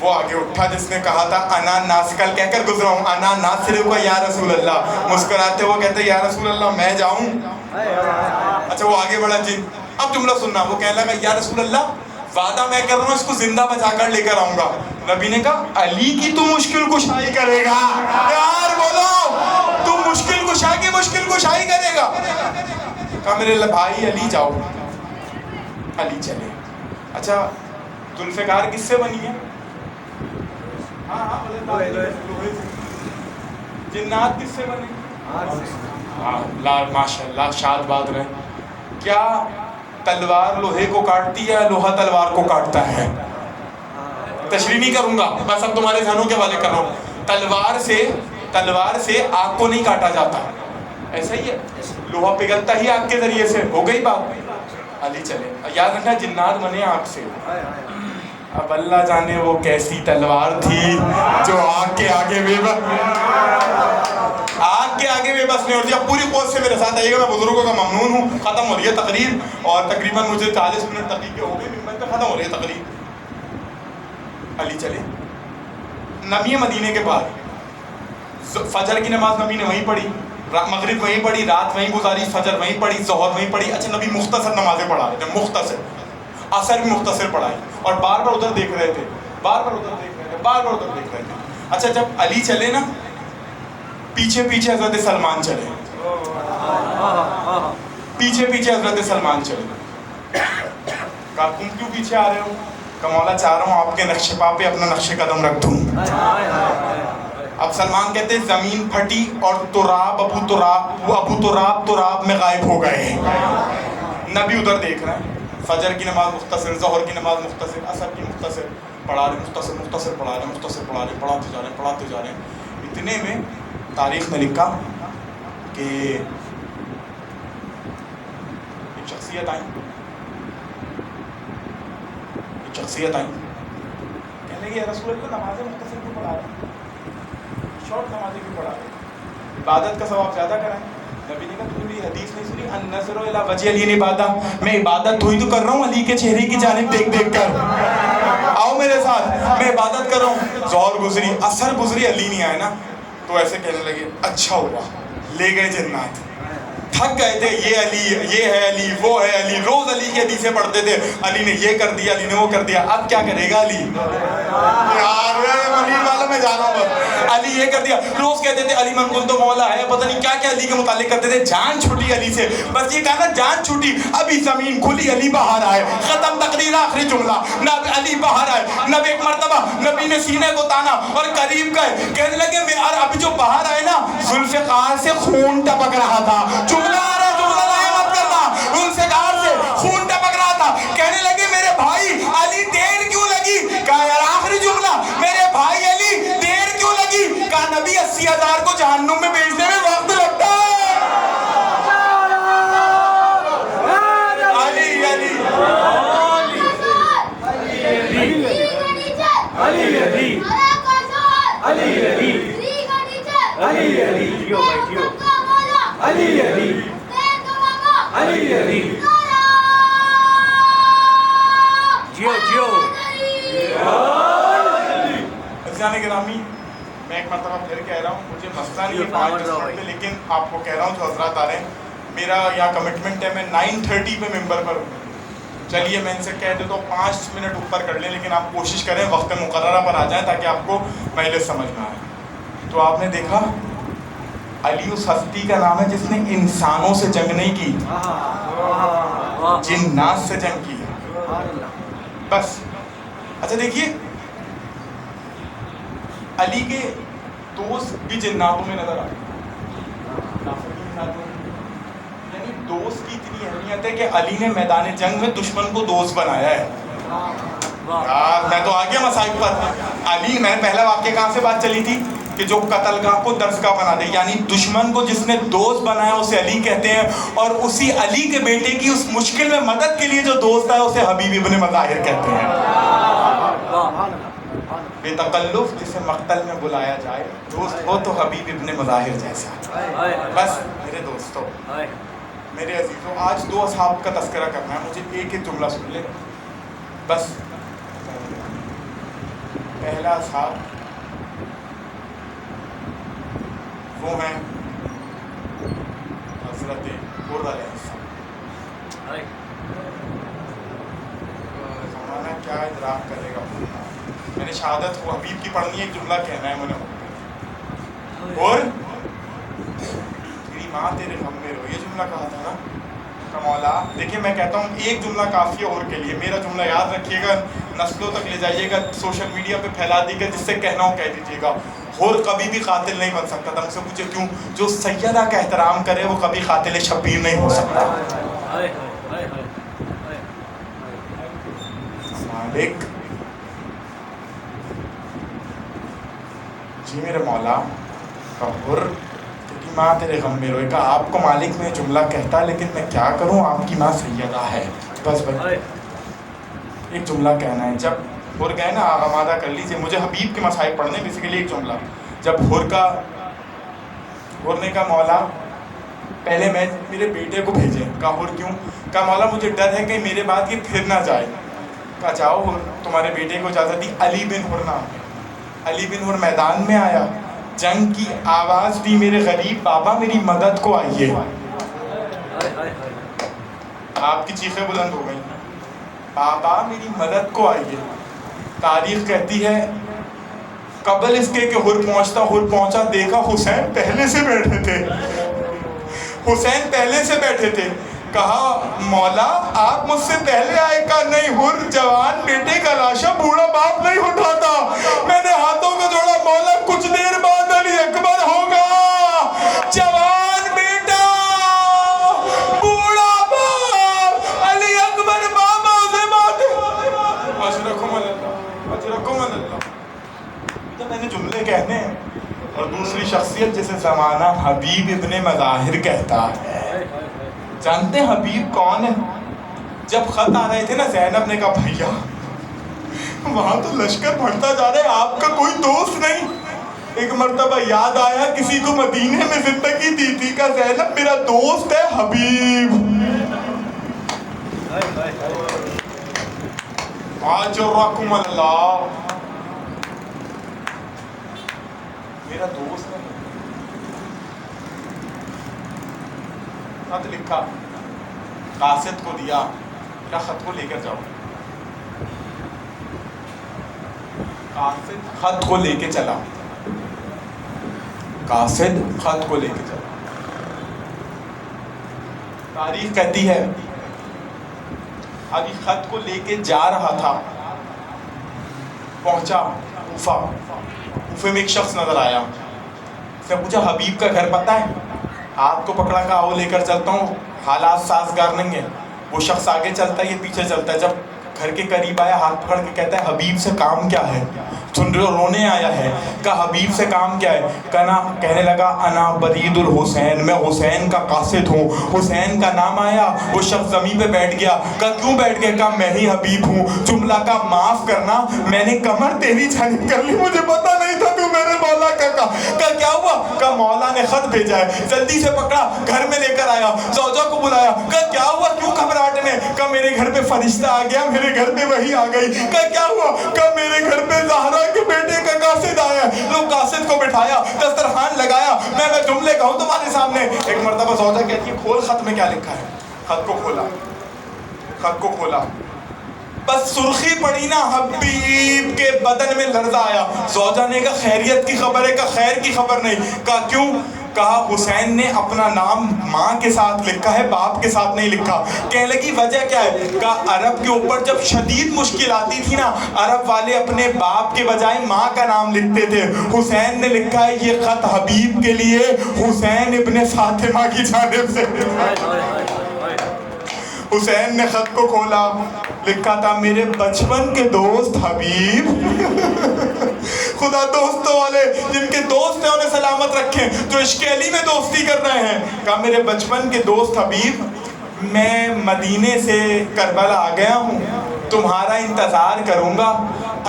وہ آگے اٹھا جس نے کہا تھا انا ناسکل کہہ کر گزرا ہوں، انا ناصر کا یا رسول اللہ، مسکراتے وہ کہتے یا رسول اللہ میں جاؤں؟ اچھا وہ آگے بڑھا جن، اب جملہ سننا، وہ کہنے لگا یا رسول اللہ وعدہ میں کر رہا ہوں اس کو زندہ بچا کر لے کر آؤں گا۔ نبی نے کہا علی کی تو مشکل کشائی کرے گا، یار بولو تو مشکل کشا کی مشکل کشائی کرے گا؟ کہا میرے بھائی علی جاؤ، علی چلے۔ اچھا ذوالفقار کس سے بنی ہے؟ جنات کس سے بنے؟ ماشاء اللہ شاد باد رہے۔ کیا تلوار لوہے کو کاٹتی ہے، لوہا تلوار کو کاٹتا ہے؟ تشریح نہیں کروں گا، بس اب تمہارے ذہنوں کے حوالے کر رہا ہوں۔ تلوار سے آگ کو نہیں کاٹا جاتا، ایسا ہی ہے، لوہا پگھلتا ہی آگ کے ذریعے سے، ہو گئی بات۔ علی چلے، یاد رکھنا جنات بنے آگ سے۔ اب اللہ جانے وہ کیسی تلوار تھی جو آگ کے آگے بے بس نہیں ہوتی۔ اب پوری قوت سے میرے ساتھ آئیے گا، میں بزرگوں کا ممنون ہوں۔ ختم ہو رہی ہے تقریر اور تقریباً مجھے 40 منٹ تقریر ہو گئے، ممبر پہ ختم ہو رہی ہے تقریر۔ علی چلے، نبی مدینے کے بعد فجر کی نماز نبی نے وہیں پڑھی، مغرب وہیں پڑھی، رات وہیں گزاری، فجر وہیں پڑھی، ظہر وہیں پڑھی۔ اچھا نبی مختصر نمازیں پڑھا رہے تھے، مختصر، عصر بھی مختصر پڑھائی، اور بار بار ادھر دیکھ رہے تھے، بار بار ادھر دیکھ رہے تھے، بار بار ادھر دیکھ رہے تھے۔ اچھا جب علی چلے نا، پیچھے پیچھے حضرت سلمان چلے، پیچھے پیچھے حضرت سلمان چلے۔ کہا تم کیوں پیچھے آ رہے ہو؟ کہ مولا چاہ رہا ہوں آپ کے نقش پا پہ اپنا نقش قدم رکھ دوں۔ اب سلمان کہتے ہیں زمین پھٹی اور ابو تراب میں غائب ہو گئے۔ نبی ادھر دیکھ رہے ہیں، فجر کی نماز مختصر، ظہر کی نماز مختصر، عصر کی مختصر پڑھا رہے، مختصر پڑھا رہے، پڑھاتے جا رہے ہیں۔ اتنے میں تاریخ میں لکھا کہ ایک شخصیت آئی، کہنے لگے رسول اللہ نمازیں مختصر کیوں پڑھا رہے ہیں، شارٹ نمازیں کیوں پڑھا رہے ہیں، عبادت کا ثواب زیادہ کرائیں؟ نبی نے کہا تم نے حدیث نہیں سنی النظر الی وجہ علی عبادت، میں عبادت ہوئی تو کر رہا ہوں علی کے چہرے کی جانب دیکھ دیکھ کر، آؤ میرے ساتھ، میں عبادت کر رہا ہوں۔ ظہر گزری، عصر گزری، علی نہیں آئے نا، تو ایسے کہنے لگے اچھا ہوا، لے گئے جنات، تھک گئے تھے، یہ علی، یہ ہے علی، وہ ہے علی، روز علی کی حدیثیں پڑھتے تھے، علی نے یہ کر دیا، علی نے وہ کر دیا، اب کیا کرے گا علی؟ یار علی والا میں جا رہا ہوں بس، علی یہ کر دیا، روز کہتے تھے علی من قلت مولا ہے، پتہ نہیں کیا کیا علی کے متعلق کرتے تھے، جان چھوٹی علی سے، بس یہ کہا نا جان چھوٹی، ابھی زمین کھلی علی باہر آئے، ختم تقریر، آخری جملہ، نہ علی باہر آئے، نہ ایک مرتبہ نبی نے سینے کو تانا اور قریب گئے، کہنے لگے ابھی جو باہر آئے نا ذوالفقار سے خون ٹپک رہا تھا، جملہ آ رہا ہے، جملہ ضائع مت کرنا، ذوالفقار سے خون ٹپک رہا تھا، کہنے لگے میرے بھائی علی دیر کیوں لگی؟ کہا یار آخری جملہ، میرے بھائی علی دیر کیوں لگی؟ کہا نبی 80,000 کو جہنم میں بھیجنے میں وقت لگتا ہے، علی علی گرامی، میں ایک مرتبہ پھر کہہ رہا ہوں، مجھے مسئلہ نہیں ہے 5 منٹ میں، لیکن آپ کو کہہ رہا ہوں جو حضرات آ رہے ہیں، میرا یہاں کمٹمنٹ ہے، میں 9:30 پہ ممبر پر ہوں، چلیے میں ان سے کہہ دیتا ہوں 5 منٹ اوپر کر لیں، لیکن آپ کوشش کریں وقت مقررہ پر آ جائیں تاکہ آپ کو مجلس سمجھ میں آئے۔ تو آپ نے دیکھا علی اس ہستی کا نام ہے جس نے انسانوں سے جنگ نہیں کی، جنات سے جنگ کی، بس۔ اچھا دیکھیے علی کے دوست بھی جناتوں میں نظر آتے ہیں، یعنی دوست کی اتنی اہمیت ہے کہ علی نے میدان جنگ میں دشمن کو دوست بنایا ہے۔ یار میں تو آ گیا مصائب پر، علی، میں پہلا واقعہ کہاں سے بات چلی تھی کہ جو قتل گاہ کو درس گاہ بنا دے، یعنی دشمن کو جس نے دوست بنایا اسے علی کہتے ہیں، اور اسی علی کے بیٹے کی اس مشکل میں مدد کے لیے جو دوست ہے اسے حبیب ابن مظاہر کہتے ہیں۔ بے تکلف جسے مقتل میں بلایا جائے، دوست ہو تو حبیب ابن مظاہر جیسا۔ بس میرے دوستو، میرے عزیزوں، آج 2 اصحاب کا تذکرہ کرنا ہے، مجھے ایک جملہ سن لے بس۔ پہلا اصحاب وہ ہیں حضرت حر علیہ السلام. زمانہ کیا ادراک کرے گا. میں نے شہادت کو حبیب کی پڑھنی ہے, ایک جملہ کہنا ہے مجھے, اور تیری ماں تیرے غم میں رو, یہ جملہ کہا تھا نا کا مولا. دیکھیں میں کہتا ہوں ایک جملہ کافی ہے اور کے لیے, میرا جملہ یاد رکھیے گا, نسلوں تک لے جائیے گا, سوشل میڈیا پہ پھیلا دیے گا, جس سے کہنا ہو کہہ دیجیے گا. اور کبھی بھی قاتل نہیں بن سکتا تھا. مجھ سے پوچھے کیوں؟ جو سیدہ کا احترام کرے وہ کبھی قاتل شبیر نہیں ہو سکتا. مالک جی میرے مولا حر تیری ماں تیرے غم میں روئے گا. آپ کو مالک میں جملہ کہتا لیکن میں کیا کروں, آپ کی ماں سیدہ ہے. بس بھائی ایک جملہ کہنا ہے. جب حر گئے نا, آمادہ کر لیجیے, مجھے حبیب کے مسائل پڑھنے, بیسیکلی ایک جملہ. جب حر نے کہا مولا پہلے میں میرے بیٹے کو بھیجیں. کہا حر کیوں؟ کہا مولا مجھے ڈر ہے کہ میرے بعد یہ پھر نہ جائے. کہا جاؤ تمہارے بیٹے کو اجازت دی. علی بن حر نام ہے. علی بن حر میدان میں آیا, جنگ کی آواز دی, میرے غریب بابا میری مدد کو آئیے. آپ کی چیخیں بلند ہو گئی, بابا میری مدد کو آئیے. تاریخ کہتی ہے قبل اس کے کہ حر پہنچا, دیکھا حسین پہلے سے بیٹھے تھے. حسین پہلے سے بیٹھے تھے. کہا مولا آپ مجھ سے پہلے آئے. کہا نہیں حر جوان بیٹے کا لاشا بوڑھا باپ نہیں اٹھاتا. میں نے ہاتھوں کو جوڑا, مولا کچھ دیر بعد علی اکبر ہوگا. جوان بیٹا بوڑھا باپ علی اکبر بابا سے بات. اجرکم اللہ, اجرکم اللہ. تو میں نے جملے کہنے ہیں. اور دوسری شخصیت جسے زمانہ حبیب ابن مظاہر کہتا ہے. جانتے ہیں حبیب کون ہے؟ جب خط آ رہے تھے نا, زینب نے کہا بھیا وہاں تو لشکر بڑھتا جا رہا ہے, آپ کا کوئی دوست نہیں. ایک مرتبہ یاد آیا کسی کو مدینے میں زندگی دی تھی. کہا زینب میرا دوست ہے حبیب. اجرکم اللہ, میرا دوست ہے. خط لکھا, قاصد کو دیا, کیا خط کو لے کر جاؤ. قاصد خط کو لے کے چلا. قاصد خط کو لے کے چلا. تاریخ کہتی ہے ابھی خط کو لے کے جا رہا تھا, پہنچا کوفہ. کوفے میں ایک شخص نظر آیا. اس نے پوچھا حبیب کا گھر پتہ ہے؟ ہاتھ کو پکڑا, کہا وہ لے کر چلتا ہوں, حالات سازگار نہیں ہے. وہ شخص آگے چلتا ہے, یہ پیچھے چلتا ہے. جب گھر کے قریب آیا, ہاتھ پکڑ کے کہتا ہے حبیب سے کام کیا ہے؟ سن رہے ہو, رونے آیا ہے. کہا حبیب سے کام کیا ہے؟ کہنے لگا انا برید الحسین, میں حسین کا قاصد ہوں. حسین کا نام آیا, وہ شخص زمین پہ بیٹھ گیا. کہا کیوں بیٹھ گیا؟ کہا میں ہی حبیب ہوں. جملہ کا معاف کرنا, میں نے کمر تیری جانب کر لی, مجھے پتا نہیں تھا تو میرے مولا کا. کہا کیا ہوا؟ کہا مولا نے خط بھیجا ہے. جلدی سے پکڑا, گھر میں لے کر آیا, زوجہ کو بلایا. کہا کیا ہوا, کیوں گھبراہٹ میں؟ کہا میرے گھر پہ فرشتہ آ گیا, میرے گھر پہ وحی آ گئی. کہا کیا ہوا؟ کہا میرے گھر پہ زہرا کے بیٹے کا قاصد آیا. لوگ قاصد کو بٹھایا, دسترخوان لگایا. میں جملے کہوں تمہارے سامنے. ایک مرتبہ زوجہ کہتی ہے کھول خط میں کیا لکھا ہے. خط کو کھولا, خط کو کھولا, بس سرخی پڑی نا, حبیب کے بدن میں لرزہ آیا. زوجہ نے کہا خیریت کی خبر ہے؟ کہا خیر کی خبر نہیں. کہا کیوں؟ کہا حسین نے اپنا نام ماں کے ساتھ لکھا ہے, باپ کے ساتھ نہیں لکھا. کہنے لگی وجہ کیا ہے؟ کہا عرب کے اوپر جب شدید مشکل آتی تھی نا, عرب والے اپنے باپ کے بجائے ماں کا نام لکھتے تھے. حسین نے لکھا ہے یہ خط حبیب کے لیے, حسین ابن فاطمہ کی جانب سے. حسین نے خط کو کھولا, لکھا تھا میرے بچپن کے دوست حبیب. خدا دوستوں والے جن کے دوست ہیں انہیں سلامت رکھیں, جو عشق علی میں دوستی کر رہے ہیں. کہا میرے بچپن کے دوست حبیب, میں مدینے سے کربلا آ گیا ہوں, تمہارا انتظار کروں گا.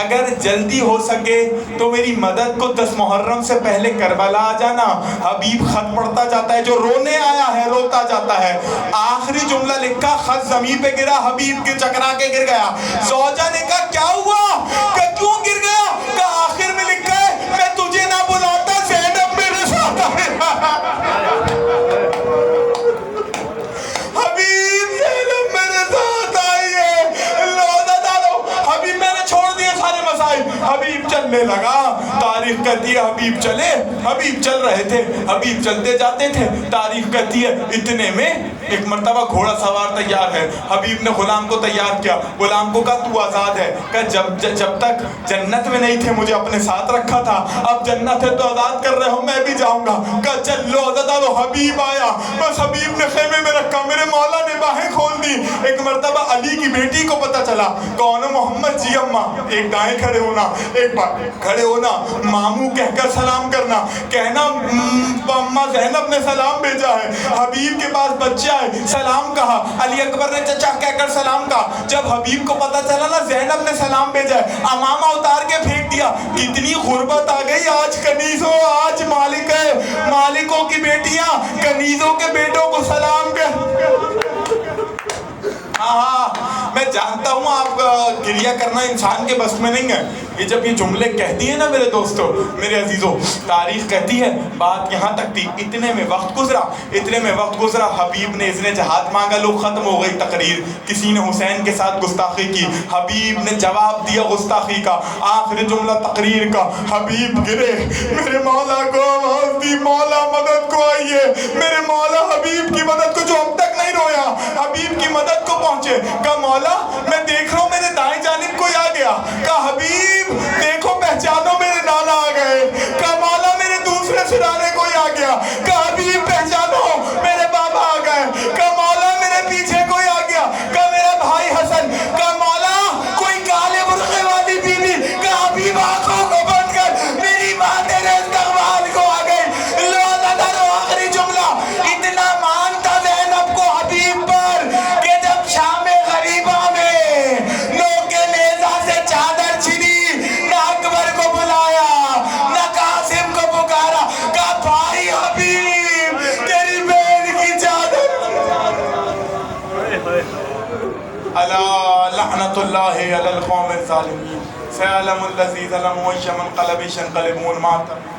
اگر جلدی ہو سکے تو میری مدد کو 10 محرم سے پہلے کربلا آ جانا. حبیب خط پڑھتا جاتا ہے, جو رونے آیا ہے روتا جاتا ہے. آخری جملہ لکھا, خط زمین پہ گرا, حبیب کے چکرا کے گر گیا. زوجہ نے کہا کیا ہوا؟ کہ کیوں گر گیا؟ کہا چلنے لگا. تاریخ کہتی ہے حبیب چلے, حبیب چل رہے تھے, حبیب چلتے جاتے تھے. تاریخ کہتی ہے اتنے میں ایک مرتبہ گھوڑا سوار تیار ہے. حبیب نے غلام کو تیار کیا, غلام کو کہا تو آزاد ہے. کہا جب تک جنت میں نہیں تھے مجھے اپنے ساتھ رکھا تھا, اب جنت ہے تو آزاد کر رہے ہو, میں بھی جاؤں گا. کہا چل لو آزاد لو. حبیب آیا, بس حبیب نے خیمے میں رکھا, میرے مولا نے باہیں کھول دی. ایک مرتبہ علی کی بیٹی کو پتا چلا, کون محمد جی اماں, ایک دائیں کھڑے ہونا, ایک بار کھڑے ہونا, ماموں کہہ کر سلام کرنا, کہنا اماں زینب نے سلام بھیجا ہے. حبیب کے پاس بچہ ہے, سلام کہا. علی اکبر نے چچا کہہ کر سلام کہا. جب حبیب کو پتا چلا نا زینب نے سلام بھیجا ہے, امامہ اتار کے پھینک دیا. کتنی غربت آ گئی آج کنیزوں, آج مالک ہے, مالکوں کی بیٹیاں کنیزوں کے بیٹوں کو سلام کہہ. ہاں میں جانتا ہوں آپ گریہ کرنا انسان کے بس میں نہیں ہے. یہ جب یہ جملے کہتی ہیں نا میرے دوستو, میرے عزیزوں, تاریخ کہتی ہے بات یہاں تک تھی. اتنے میں وقت گزرا, حبیب نے اذن جہاد مانگا, لوگ ختم ہو گئی تقریر. کسی نے حسین کے ساتھ گستاخی کی, حبیب نے جواب دیا گستاخی کا. آخری جملہ تقریر کا, حبیب گرے, میرے مولا کو آواز دی, مولا مدد کو آئیے, میرے مولا حبیب کی مدد کو, جو اب تک نہیں رویا, حبیب کی مدد کو پہنچے. کہا مولا میں دیکھ رہا ہوں میرے دائیں جانب کوئی آ گیا. کہا حبیب دیکھو پہچانو میرے نانا آ گئے. کہا مولا میرے دوسرے سرانے کوئی آ گیا. کہا حبیب پہچانو میرے بابا آ گئے. کہا مولا میرے پیچھے کوئی آ گیا. کہا میرا بھائی حسن. کہا مولا کوئی کالے برقعے والی بیوی. کہا حبیب آنکھوں کو بند کر, میری ماں تیرے استقبال کو آ گئی. لو آخری جملہ, اتنا مان تھا زینب کو حبیب پر کہ جب شام غریبہ میں لوگ کے نیزہ سے چادر چھنی, نہ اکبر کو بلایا نہ قاسم کو پکارا. کہا بھائی حبیب تیری بہن کی چادر. الا لعنت اللہ علی القوم الظالمین, سیعلم الذی ظلموا ای منقلب ینقلبون ما ترک.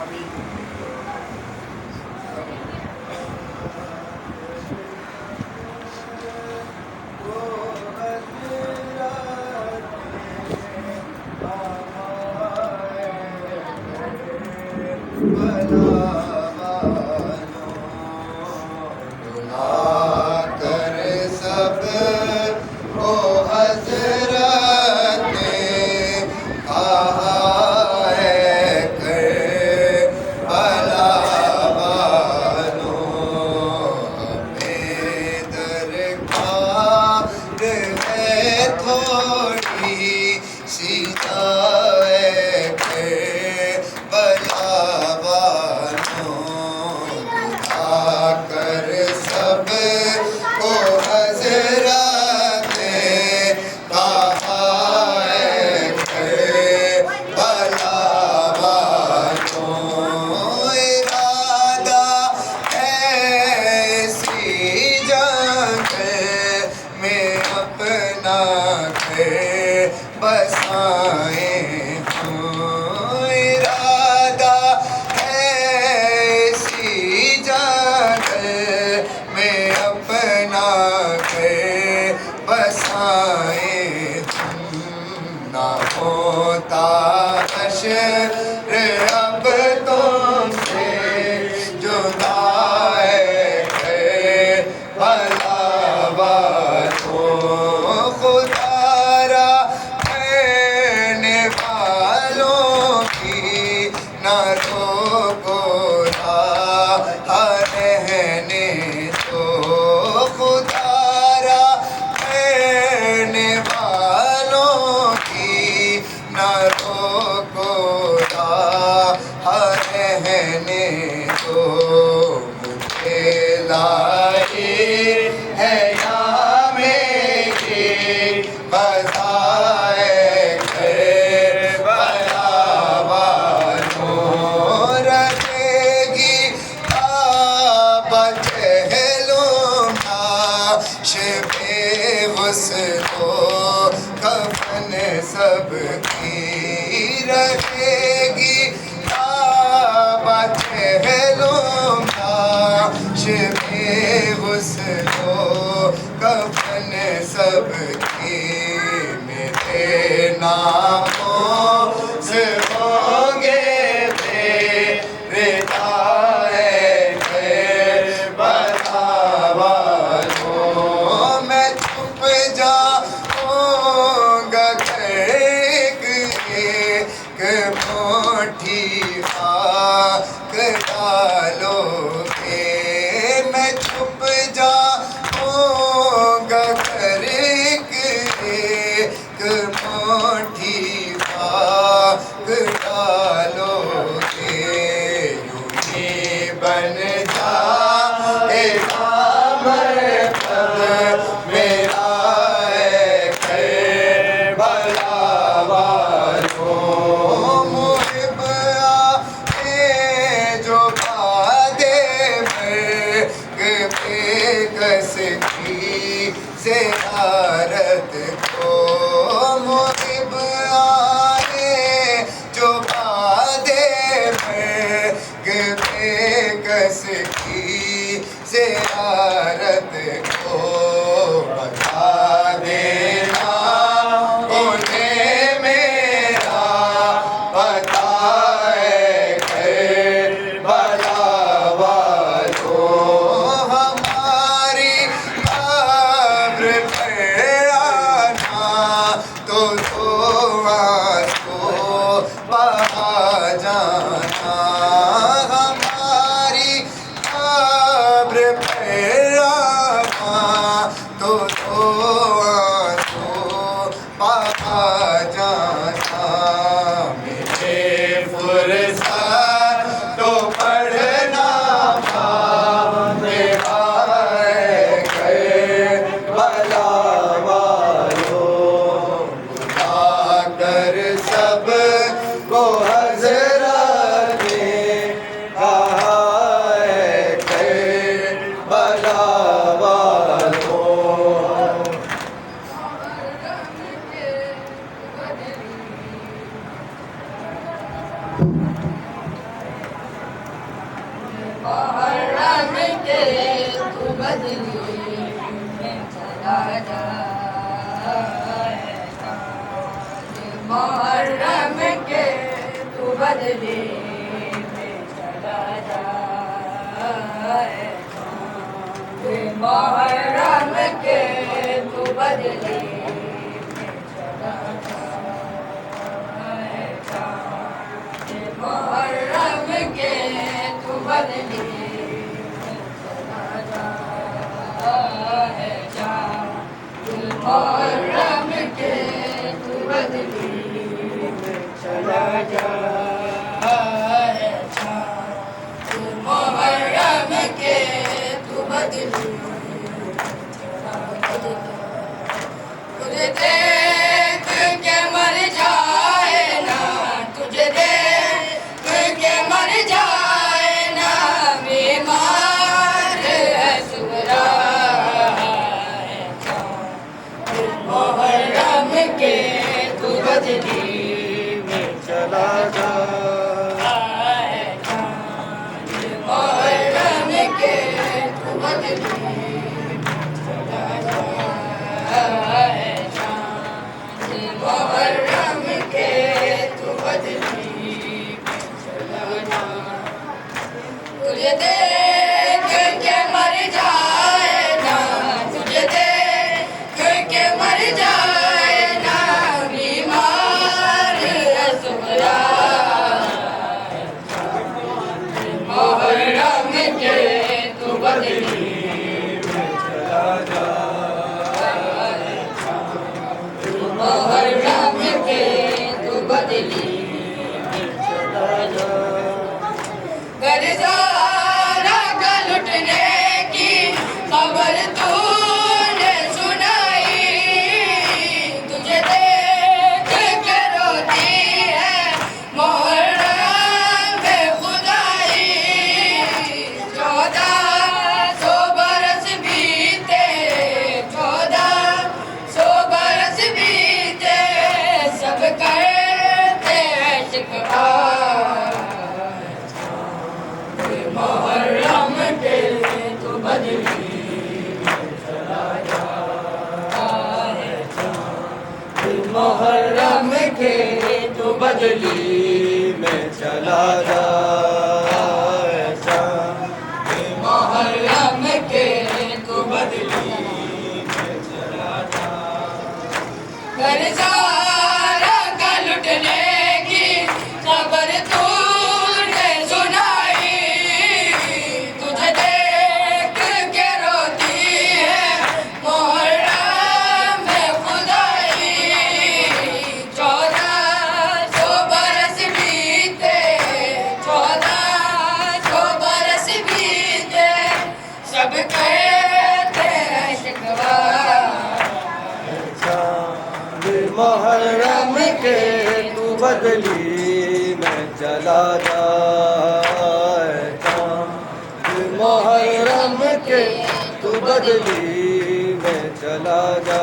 سب کی رکھے گی آباد پہلوں کا شب غسل و کفن سب کی میرے ناموں سے موٹھی خاک ڈالو گے میں چھپ جاؤں گا کر ایک موٹھی خاک ڈالو گے یوں ہی بن جائے گا مرکب میرا اے کربلا والوں محب آئے جو بادے مرگ پہ کس کی زیارت کو محب آئے جو بادے مرگ پہ کس کی زیارت کو بتا دینا انہیں میرا پتہ ہے کربلا والوں ہماری قبر پر آنا تو آنسو بہا جانا ہماری قبر پر آنا تو آنسو بہا جانا میرے فرصت تو پڑھنا میرا کربلا والوں بلا کر سب کو حضرت نے کہا ہے کربلا والوں محرم کے تو بدلی میں چلا جا محرم کے تو بدلی میں چلا جا محرم کے تو بدلی میں چلا جا محرم کے تو بدلی محرم کے تو بدلی چلا جا محرم کے تو بدلی تجھے دیکھ کے مر جائے نا تجھے دیکھ کے مر جائے نا بیمار ہے سغرا محرم کے تو بدلی میں چلا جا محرم کے تو بدلی محرم کے تو بدلی چلا جا تجھے دیکھ کے مر جائے نا تجھے دیکھ کے مر جائے نا بیمار ہے سغرا محرم کے تو بدلی محرم کے تو بدلی گرزارہ کا لٹنے کی خبر تو نے سنائی تجھے دیکھ کے روتی ہے محرم میں خدائی 1400 برس بیتے 1400 برس بیتے سب کرتے ہیں شکار محرم کے تو بدلی چلا جا محرم کے تو بدلی میں چلا جا محرم کے تو بدلی میں چلا جا گرزارہ کا لٹنے کی خبر تو کرتے ہیں شکوہ چاند محرم کے تو بدلی میں چلا جا چاند محرم کے تو بدلی میں چلا جا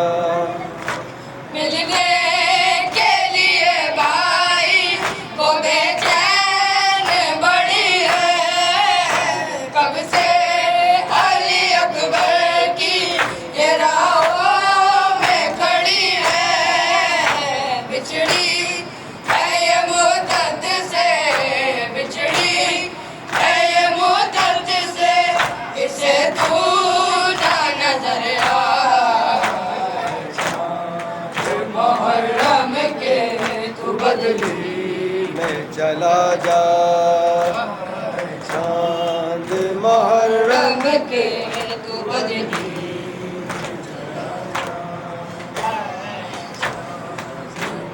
ملنے کے لیے بھائی کو بے چین بڑی ہے کب سے علی اکبر کی یہ راہوں میں کھڑی ہے بچھڑی ہے یہ مدت سے بچھڑی ہے یہ مدت سے اسے تو نہ نظر آ محرم کے تو بدلی میں چلا جا چاند محرم رنگ کے تو بدلی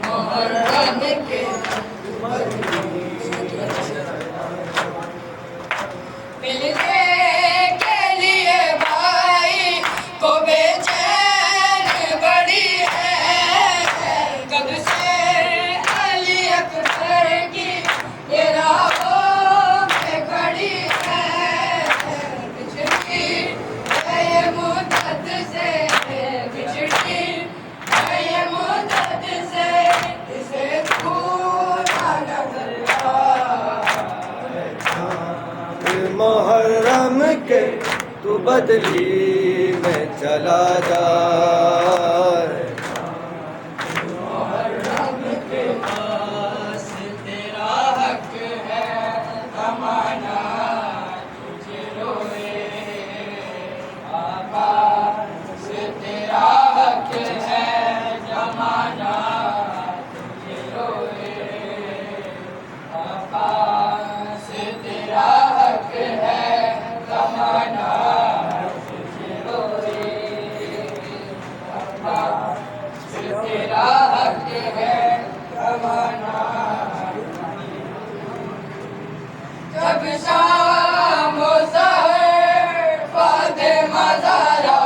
محرم کے ملنے کے لیے بھائی کو بے چین بڑی ہے کب سے علی اکبر کی یہ راہوں میں کھڑی ہے بچھڑی ہے یہ مدت سے بچھڑی ہے یہ مدت سے اسے پورا نظر آ محرم کے تو بدلی میں چلا جا محرم کے پاس تیرا حق ہے زمانہ تجھے روئے آباس تیرا حق ہے زمانہ تجھے روئے آباس تیرا حق ہے زمانہ تجھے روئے آباس تیرا حق ہے زمانہ جب شام و سحر فاطمہ زہرا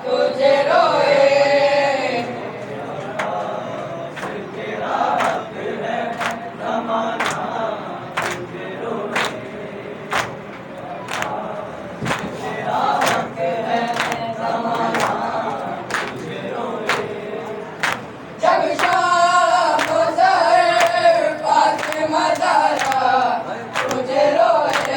تجھے روئے جب شام و سحر فاطمہ زہرا تجھے روئے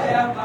Hey!